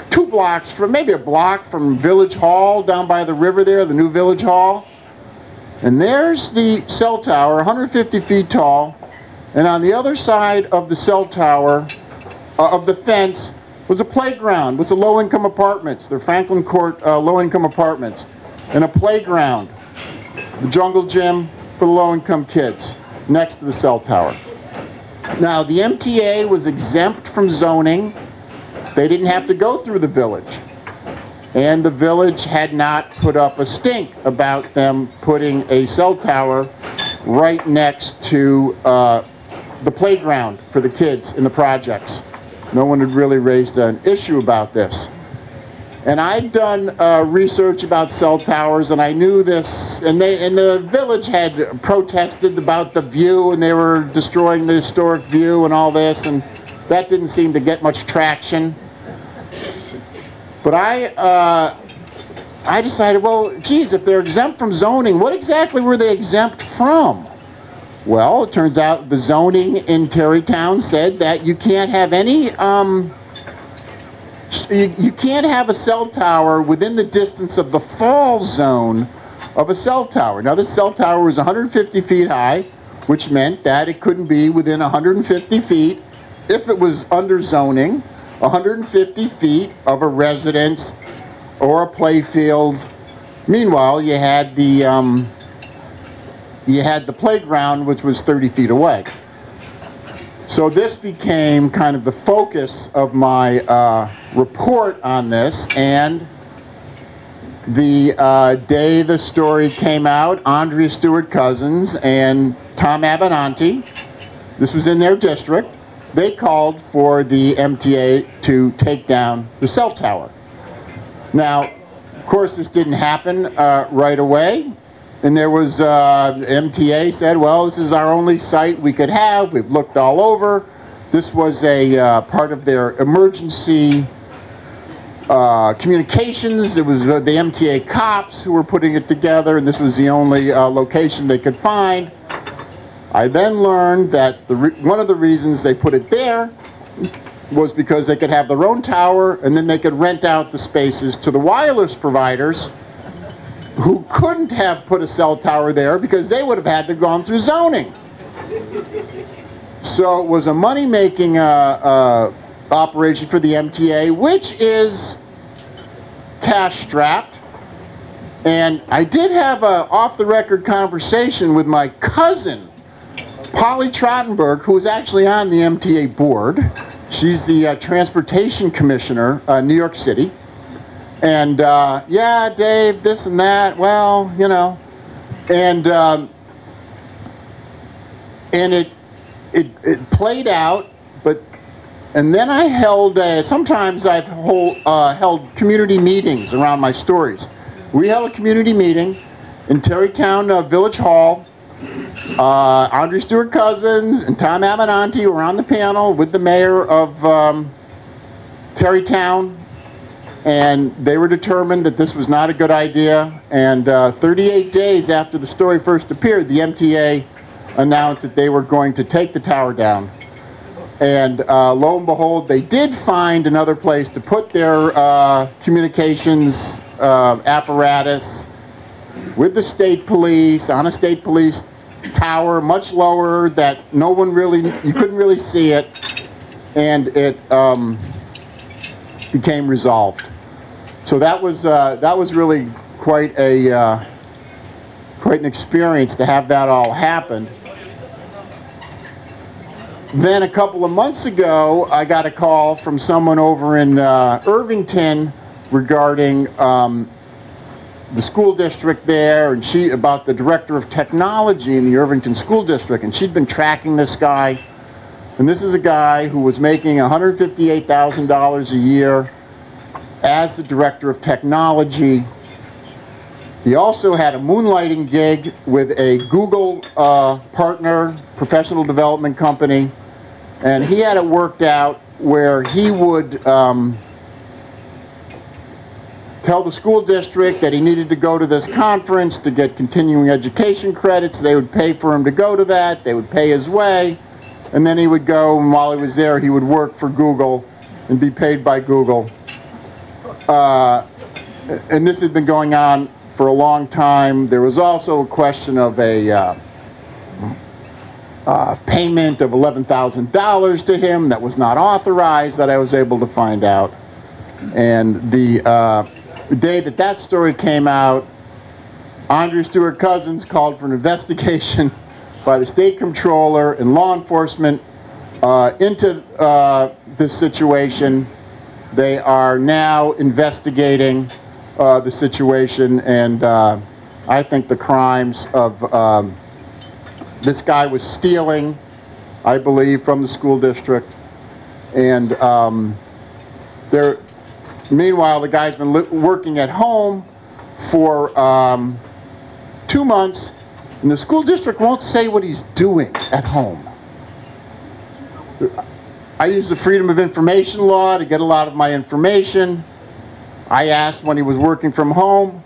2 blocks from, maybe a block from Village Hall, down by the river there, the new Village Hall. And there's the cell tower, 150 feet tall. And on the other side of the cell tower, of the fence, was a playground with the low-income apartments, the Franklin Court low-income apartments, and a playground, the jungle gym for the low-income kids, next to the cell tower. Now, the MTA was exempt from zoning. They didn't have to go through the village. And the village had not put up a stink about them putting a cell tower right next to the playground for the kids in the projects. No one had really raised an issue about this. And I'd done research about cell towers, and I knew this, and the village had protested about the view, and they were destroying the historic view and all this, and that didn't seem to get much traction. But I decided, well, geez, if they're exempt from zoning, what exactly were they exempt from? Well, it turns out the zoning in Terrytown said that you can't have any, you can't have a cell tower within the distance of the fall zone of a cell tower. Now, this cell tower was 150 feet high, which meant that it couldn't be within 150 feet, if it was under zoning, 150 feet of a residence or a play field. Meanwhile, you had the playground, which was 30 feet away. So this became kind of the focus of my report on this, and the day the story came out, Andrea Stewart-Cousins and Tom Abenanti, this was in their district, they called for the MTA to take down the cell tower. Now, of course, this didn't happen right away. And there was, MTA said, well, this is our only site we could have. We've looked all over. This was a part of their emergency communications. It was the MTA cops who were putting it together, and this was the only location they could find. I then learned that one of the reasons they put it there was because they could have their own tower, and then they could rent out the spaces to the wireless providers, who couldn't have put a cell tower there because they would have had to gone through zoning. So it was a money-making operation for the MTA, which is cash-strapped. And I did have an off-the-record conversation with my cousin, Polly Trottenberg, who was actually on the MTA board. She's the Transportation Commissioner, New York City. And, yeah, Dave, this and that, well, you know. And it played out, and then I held, sometimes I've held community meetings around my stories. We held a community meeting in Terrytown Village Hall. Andrea Stewart-Cousins and Tom Abenanti were on the panel with the mayor of Terrytown. And they were determined that this was not a good idea. And 38 days after the story first appeared, the MTA announced that they were going to take the tower down. And lo and behold, they did find another place to put their communications apparatus with the state police, on a state police tower, much lower, that no one really, you couldn't really see it. And it became resolved. So that was really quite an experience to have that all happen. Then a couple of months ago, I got a call from someone over in Irvington regarding the school district there, and about the director of technology in the Irvington School District, and she'd been tracking this guy. And this is a guy who was making $158,000 a year as the director of technology. He also had a moonlighting gig with a Google partner, professional development company, and he had it worked out where he would tell the school district that he needed to go to this conference to get continuing education credits. They would pay for him to go to that. They would pay his way. And then he would go, and while he was there, he would work for Google and be paid by Google. And this had been going on for a long time. There was also a question of a payment of $11,000 to him that was not authorized, that I was able to find out. And the day that that story came out, Andrew Stewart Cousins called for an investigation by the state comptroller and law enforcement into this situation. They are now investigating the situation, and I think the crimes of this guy was stealing, I believe, from the school district, and meanwhile the guy's been working at home for 2 months, and the school district won't say what he's doing at home. I use the Freedom of Information law to get a lot of my information. I asked when he was working from home,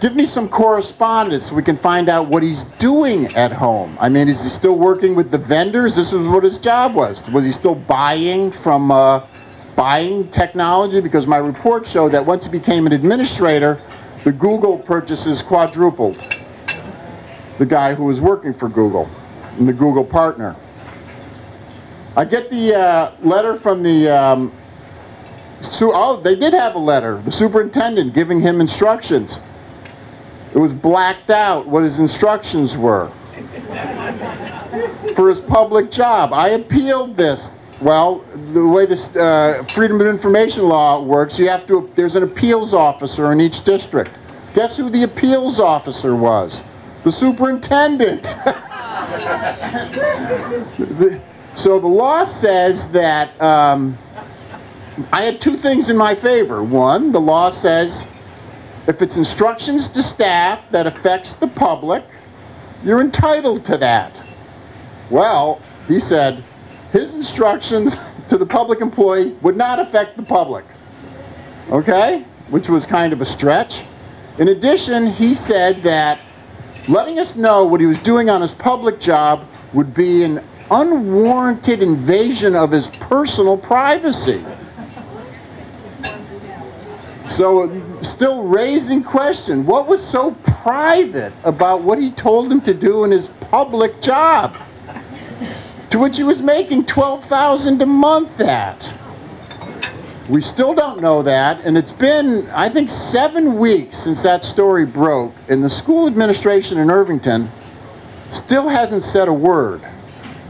give me some correspondence so we can find out what he's doing at home. I mean, is he still working with the vendors? This was what his job was. Was he still buying from buying technology? Because my report showed that once he became an administrator, the Google purchases quadrupled. The guy who was working for Google and the Google partner. I get the letter from the, they did have a letter, the superintendent giving him instructions. It was blacked out what his instructions were for his public job. I appealed this. Well, the way this Freedom of Information law works, you have to, there's an appeals officer in each district. Guess who the appeals officer was? The superintendent. So the law says that I had two things in my favor. One, the law says if it's instructions to staff that affects the public, you're entitled to that. Well, he said his instructions to the public employee would not affect the public. Okay? Which was kind of a stretch. In addition, he said that letting us know what he was doing on his public job would be an unwarranted invasion of his personal privacy. So, still raising question, what was so private about what he told him to do in his public job? To which he was making $12,000 a month at. We still don't know that, and it's been, I think, 7 weeks since that story broke, and the school administration in Irvington still hasn't said a word.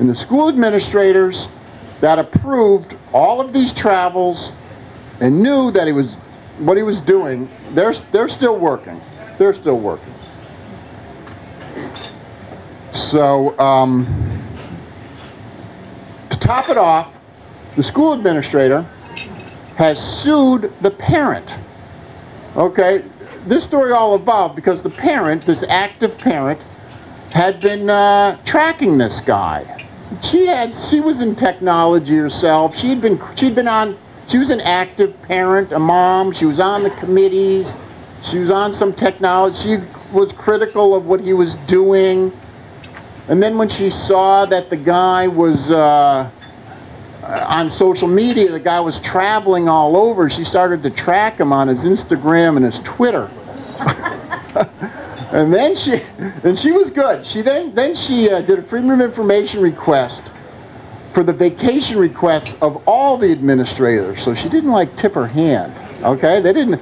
And the school administrators that approved all of these travels and knew that what he was doing, they're still working. They're still working. So, to top it off, the school administrator has sued the parent. Okay, this story all evolved because the parent, this active parent, had been tracking this guy. She was in technology herself. She was an active parent, a mom. She was on the committees. She was on some technology. She was critical of what he was doing. And then when she saw that the guy was on social media, the guy was traveling all over, she started to track him on his Instagram and his Twitter. And then she was good. She then she did a Freedom of Information request for the vacation requests of all the administrators. So she didn't like tip her hand. Okay, they didn't.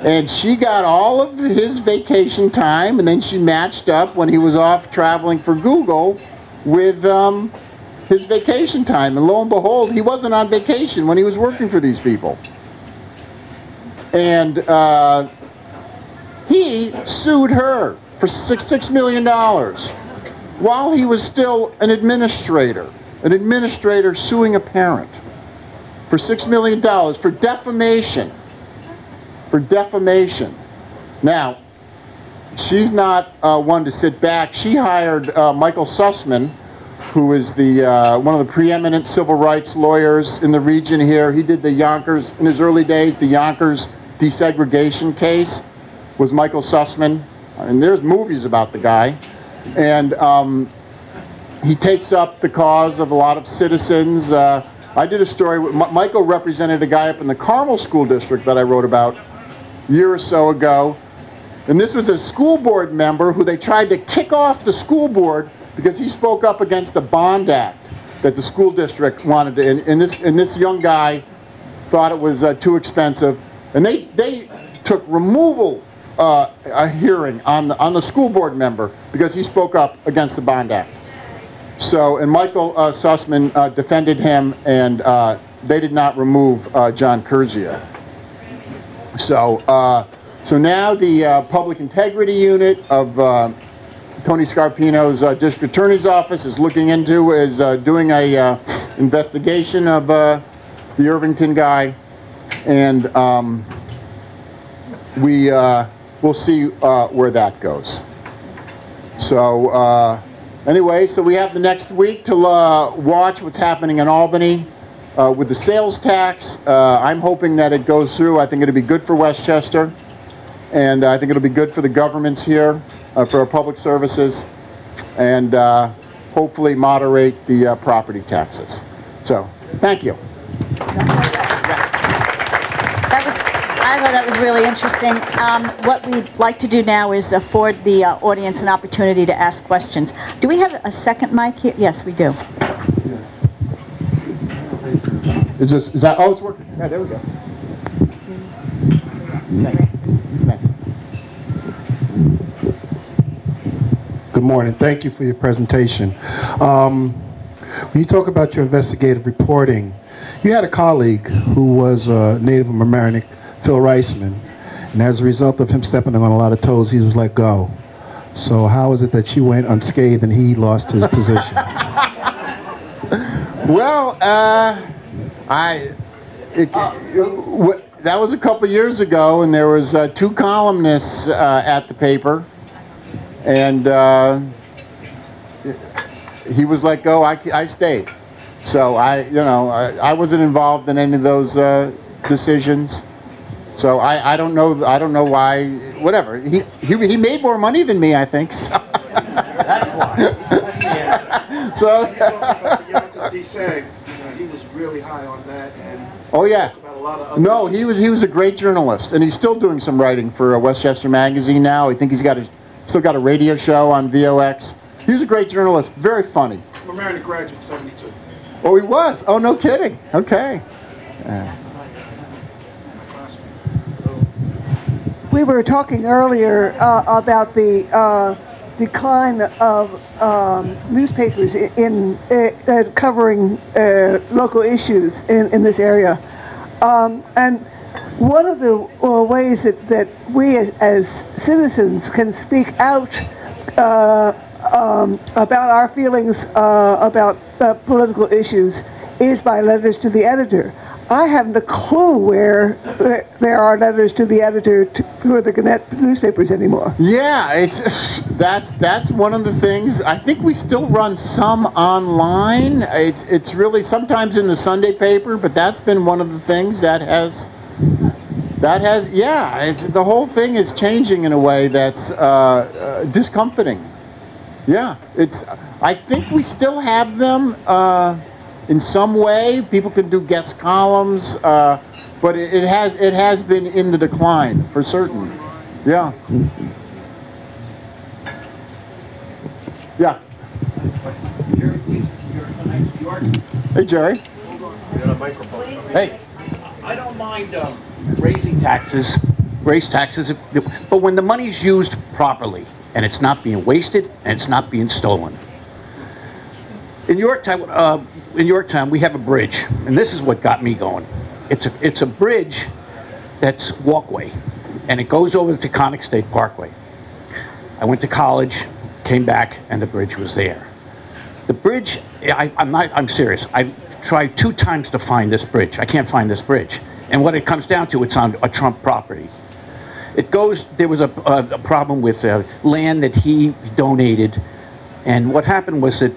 And she got all of his vacation time, and then she matched up when he was off traveling for Google with his vacation time. And lo and behold, he wasn't on vacation when he was working for these people. And he sued her for $6 million while he was still an administrator suing a parent for $6 million for defamation. For defamation. Now, she's not one to sit back. She hired Michael Sussman, who is the one of the preeminent civil rights lawyers in the region here. He did the Yonkers, in his early days, the Yonkers desegregation case was Michael Sussman. And there's movies about the guy. And he takes up the cause of a lot of citizens. I did a story, Michael represented a guy up in the Carmel School District that I wrote about a year or so ago. And this was a school board member who they tried to kick off the school board because he spoke up against the bond act that the school district wanted to, and this young guy thought it was too expensive. And they took removal a hearing on the school board member because he spoke up against the bond act. So, and Michael Sussman defended him, and they did not remove John Curzio. So, so now the Public Integrity Unit of Tony Scarpino's District Attorney's Office is looking into, is doing a investigation of the Irvington guy, and we'll see where that goes. So anyway, so we have the next week to watch what's happening in Albany with the sales tax. I'm hoping that it goes through. I think it'll be good for Westchester, and I think it'll be good for the governments here, for our public services, and hopefully moderate the property taxes. So, thank you. I thought that was really interesting. What we'd like to do now is afford the audience an opportunity to ask questions. Do we have a second mic here? Yes, we do. Is that, oh, it's working. Yeah, there we go. Thanks. Good morning. Thank you for your presentation. When you talk about your investigative reporting, you had a colleague who was native of Mamaroneck, Phil Reisman, and as a result of him stepping on a lot of toes, he was let go. So how is it that you went unscathed and he lost his position? Well, that was a couple years ago, and there was 2 columnists at the paper, and he was let go. I stayed, so I wasn't involved in any of those decisions. So I don't know why. Whatever. He made more money than me, I think. So. That's why. So. He was really high on that. And oh yeah. No, he was a great journalist, and he's still doing some writing for Westchester Magazine now. I think he's still got a radio show on VOX. He was a great journalist, very funny. Mamaroneck graduate, 72. Oh, he was. Oh, no kidding. Okay. We were talking earlier about the decline of newspapers in covering local issues in this area. And one of the ways that we as citizens can speak out about our feelings about political issues is by letters to the editor. I haven't a clue where there are letters to the editor for the Gannett newspapers anymore. Yeah, that's one of the things. I think we still run some online. It's really sometimes in the Sunday paper, but that's been one of the things that has the whole thing is changing in a way that's discomforting. Yeah, I think we still have them. In some way, people can do guest columns, but it has been in the decline for certain. Yeah. Yeah. Hey, Jerry. Hey. I don't mind raising taxes, but when the money's used properly and it's not being wasted and it's not being stolen. In Yorktown, we have a bridge, and this is what got me going. It's a bridge that's walkway, and it goes over the Taconic State Parkway. I went to college, came back, and the bridge was there. The bridge, I'm serious. I've tried 2 times to find this bridge. I can't find this bridge. And what it comes down to, it's on a Trump property. There was a problem with land that he donated, and what happened was that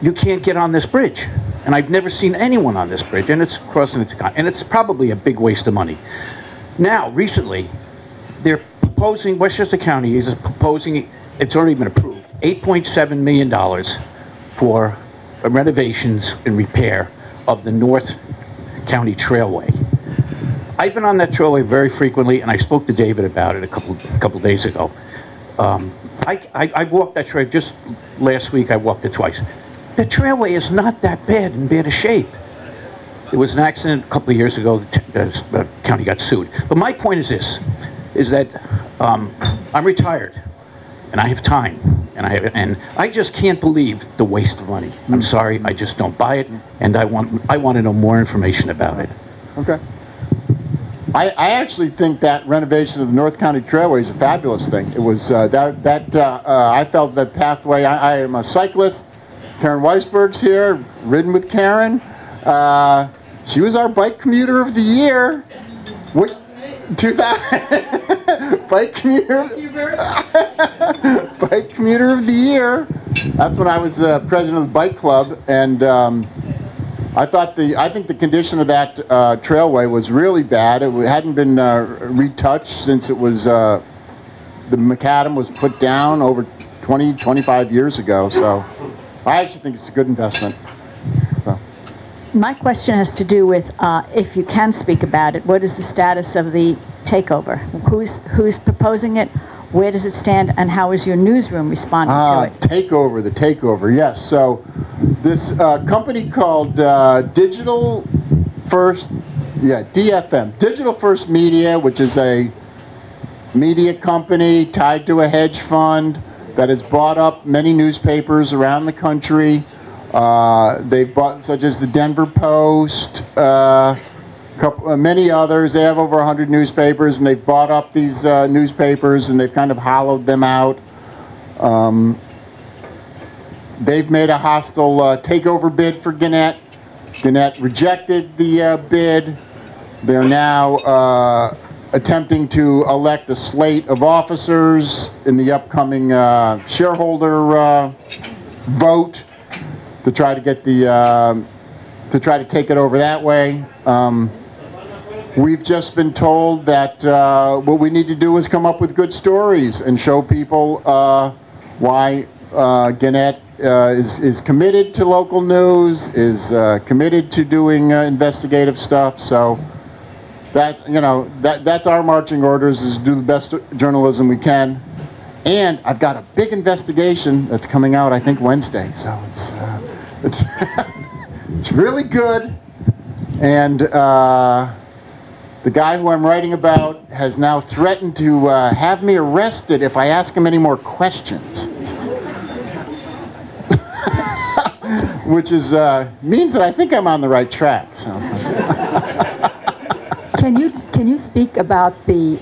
you can't get on this bridge. And I've never seen anyone on this bridge, and it's crossing the Taconic, and it's probably a big waste of money. Now, recently, they're proposing, Westchester County is proposing, it's already been approved, $8.7 million for renovations and repair of the North County Trailway. I've been on that trailway very frequently, and I spoke to David about it a couple days ago. I walked that trail just last week. I walked it twice. The trailway is not that bad in bad a shape. There was an accident a couple of years ago. The county got sued. But my point is this: is that I'm retired, and I have time, and I just can't believe the waste of money. I'm sorry, I just don't buy it, and I want to know more information about it. Okay. I actually think that renovation of the North County Trailway is a fabulous thing. It was I felt that pathway. I am a cyclist. Karen Weisberg's here, ridden with Karen. She was our bike commuter of the year. What? 2000 bike commuter. Bike commuter of the year. That's when I was president of the bike club, and I think the condition of that trailway was really bad. It hadn't been retouched since it was the macadam was put down over 25 years ago. So I actually think it's a good investment. So. My question has to do with, if you can speak about it, what is the status of the takeover? Who's proposing it? Where does it stand? And how is your newsroom responding to it? The takeover, yes. So this company called Digital First, DFM, Digital First Media, which is a media company tied to a hedge fund that has bought up many newspapers around the country. They've bought, such as the Denver Post, many others. They have over 100 newspapers, and they've bought up these newspapers, and they've kind of hollowed them out. They've made a hostile takeover bid for Gannett. Gannett rejected the bid. They're now attempting to elect a slate of officers in the upcoming shareholder vote to try to get the to take it over that way. We've just been told that what we need to do is come up with good stories and show people why Gannett is committed to local news, is committed to doing investigative stuff. So that's our marching orders, is do the best journalism we can. And I've got a big investigation that's coming out, I think, Wednesday. So it's it's really good. And the guy who I'm writing about has now threatened to have me arrested if I ask him any more questions. Which is means that I think I'm on the right track. So. Can you speak about the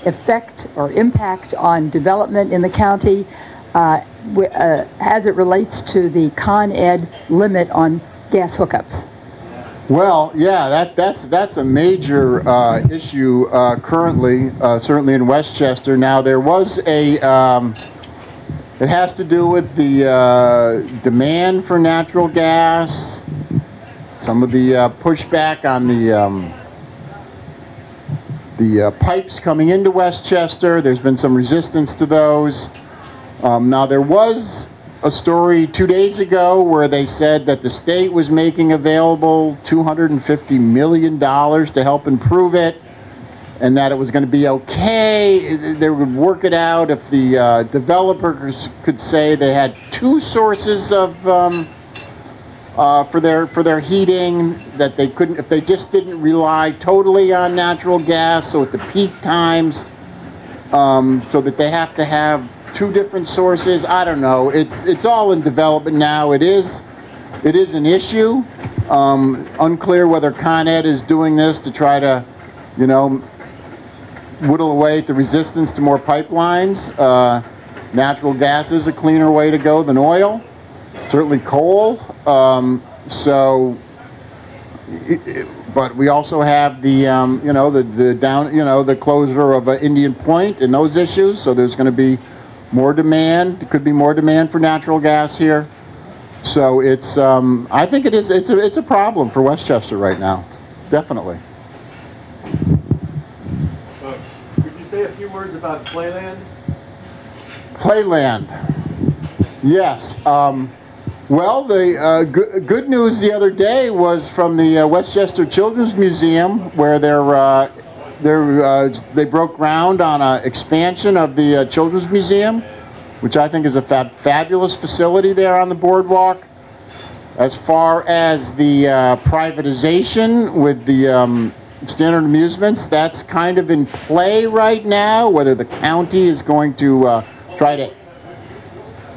effect or impact on development in the county as it relates to the Con Ed limit on gas hookups? Well, yeah, that's a major issue currently, certainly in Westchester. Now, there was a, it has to do with the demand for natural gas, some of the pushback on the pipes coming into Westchester. There's been some resistance to those. Now, there was a story 2 days ago where they said that the state was making available $250 million to help improve it, and that it was going to be okay. They would work it out if the developers could say they had two sources of for their heating, that they couldn't, if they just didn't rely totally on natural gas. So at the peak times, so that they have to have 2 different sources. I don't know. It's all in development now. It is an issue. Unclear whether Con Ed is doing this to try to, you know, whittle away at the resistance to more pipelines. Natural gas is a cleaner way to go than oil. Certainly coal. But we also have the you know, the closure of Indian Point and those issues. So there's going to be more demand. There could be more demand for natural gas here. So it's I think it's a problem for Westchester right now, definitely. Could you say a few words about Playland? Playland, yes. Well, the good news the other day was from the Westchester Children's Museum, where they broke ground on an expansion of the Children's Museum, which I think is a fabulous facility there on the boardwalk. As far as the privatization with the Standard Amusements, that's kind of in play right now, whether the county is going to try to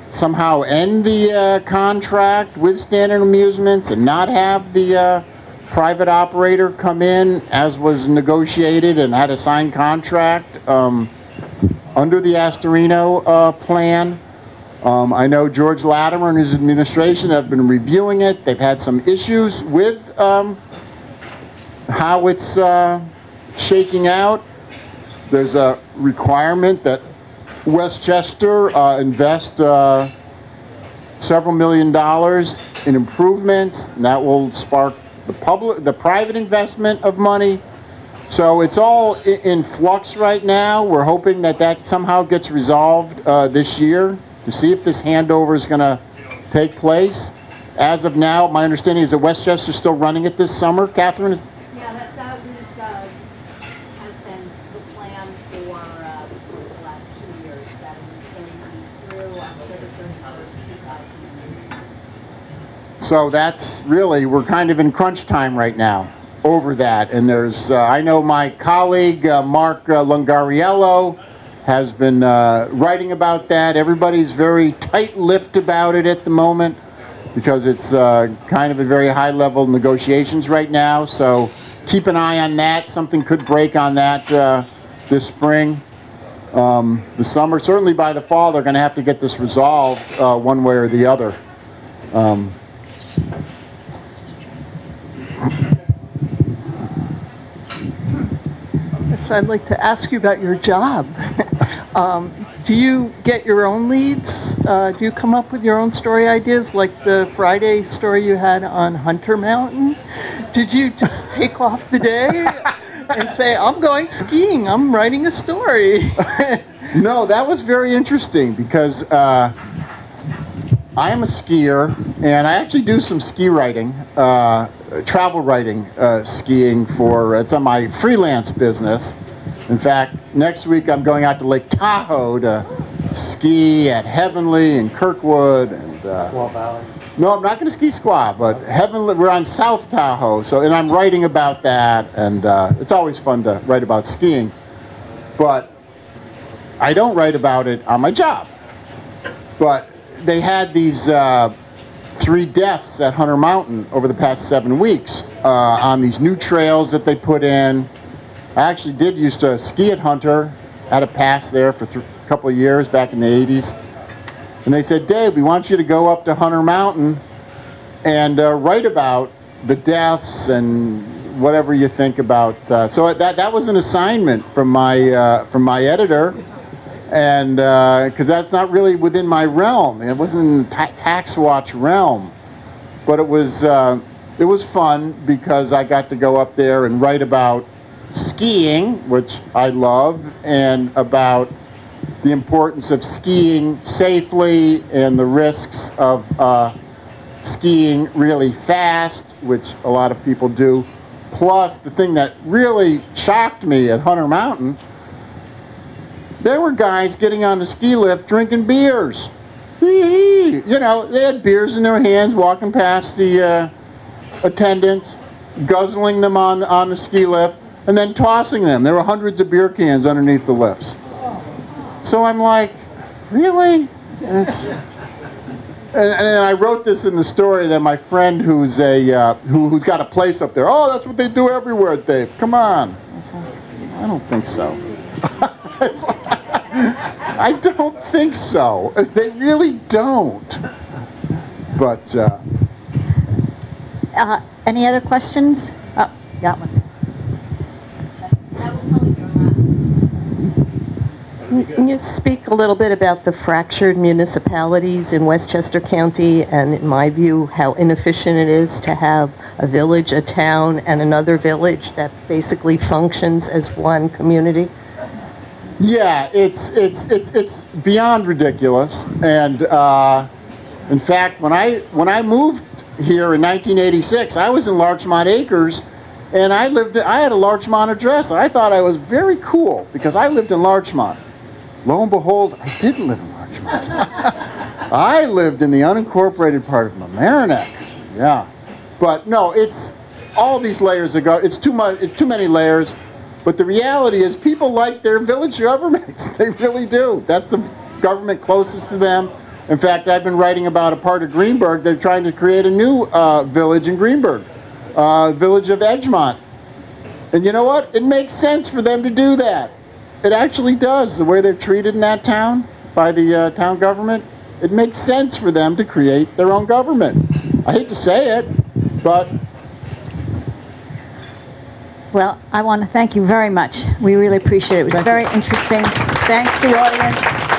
somehow end the contract with Standard Amusements and not have the private operator come in as was negotiated and had a signed contract under the Astorino plan. I know George Latimer and his administration have been reviewing it. They've had some issues with how it's shaking out. There's a requirement that Westchester invest several $1 million in improvements, and that will spark the private investment of money. So it's all in flux right now. We're hoping that that somehow gets resolved this year to see if this handover is going to take place. As of now, my understanding is that Westchester is still running it this summer. Catherine? Yeah, that has been the plan for the last 2 years. That is going to be through October 31st, 2008. So that's really, we're kind of in crunch time right now over that. And there's, I know my colleague, Mark Lungariello, has been writing about that. Everybody's very tight-lipped about it at the moment because it's kind of a very high-level negotiations right now. So keep an eye on that. Something could break on that this spring. The summer, certainly by the fall, they're going to have to get this resolved one way or the other. Yes, I'd like to ask you about your job. Do you get your own leads? Do you come up with your own story ideas, like the Friday story you had on Hunter Mountain? Did you just take off the day and say, I'm going skiing, I'm writing a story? No, that was very interesting because I am a skier, and I actually do some ski writing, travel writing, skiing it's on my freelance business. In fact, next week I'm going out to Lake Tahoe to ski at Heavenly and Kirkwood and Squaw Valley. No, I'm not going to ski Squaw, but Heavenly. We're on South Tahoe, and I'm writing about that, and it's always fun to write about skiing. But I don't write about it on my job. But they had these 3 deaths at Hunter Mountain over the past 7 weeks on these new trails that they put in. I actually used to ski at Hunter, had a pass there for a couple of years back in the 80s. And they said, Dave, we want you to go up to Hunter Mountain and write about the deaths and whatever you think about. So that was an assignment from my editor, and because that's not really within my realm. It wasn't in the tax watch realm. But it was fun because I got to go up there and write about skiing, which I love, and about the importance of skiing safely and the risks of skiing really fast, which a lot of people do. Plus, the thing that really shocked me at Hunter Mountain, there were guys getting on the ski lift drinking beers. You know, they had beers in their hands, walking past the attendants, guzzling them on the ski lift, and then tossing them. There were hundreds of beer cans underneath the lifts. So I'm like, really? And then I wrote this in the story that my friend who's who's got a place up there, oh, that's what they do everywhere, Dave. Come on. I don't think so. I don't think so. They really don't. But, any other questions? Oh, got one. Can you speak a little bit about the fractured municipalities in Westchester County and, in my view, how inefficient it is to have a village, a town, and another village that basically functions as one community? yeah, it's beyond ridiculous. And in fact, when I moved here in 1986, I was in Larchmont Acres, and I had a Larchmont address, and I thought I was very cool because I lived in Larchmont. Lo and behold, I didn't live in Larchmont. I lived in the unincorporated part of Mamaroneck. Yeah, but no, it's all these layers of government. It's too many layers. But the reality is, people like their village governments. They really do. That's the government closest to them. In fact, I've been writing about a part of Greenburgh. They're trying to create a new village in Greenburgh, village of Edgemont. And you know what? It makes sense for them to do that. It actually does. The way they're treated in that town by the town government, it makes sense for them to create their own government. I hate to say it, but... Well, I want to thank you very much. We really appreciate it. It was very interesting. Thanks, the audience.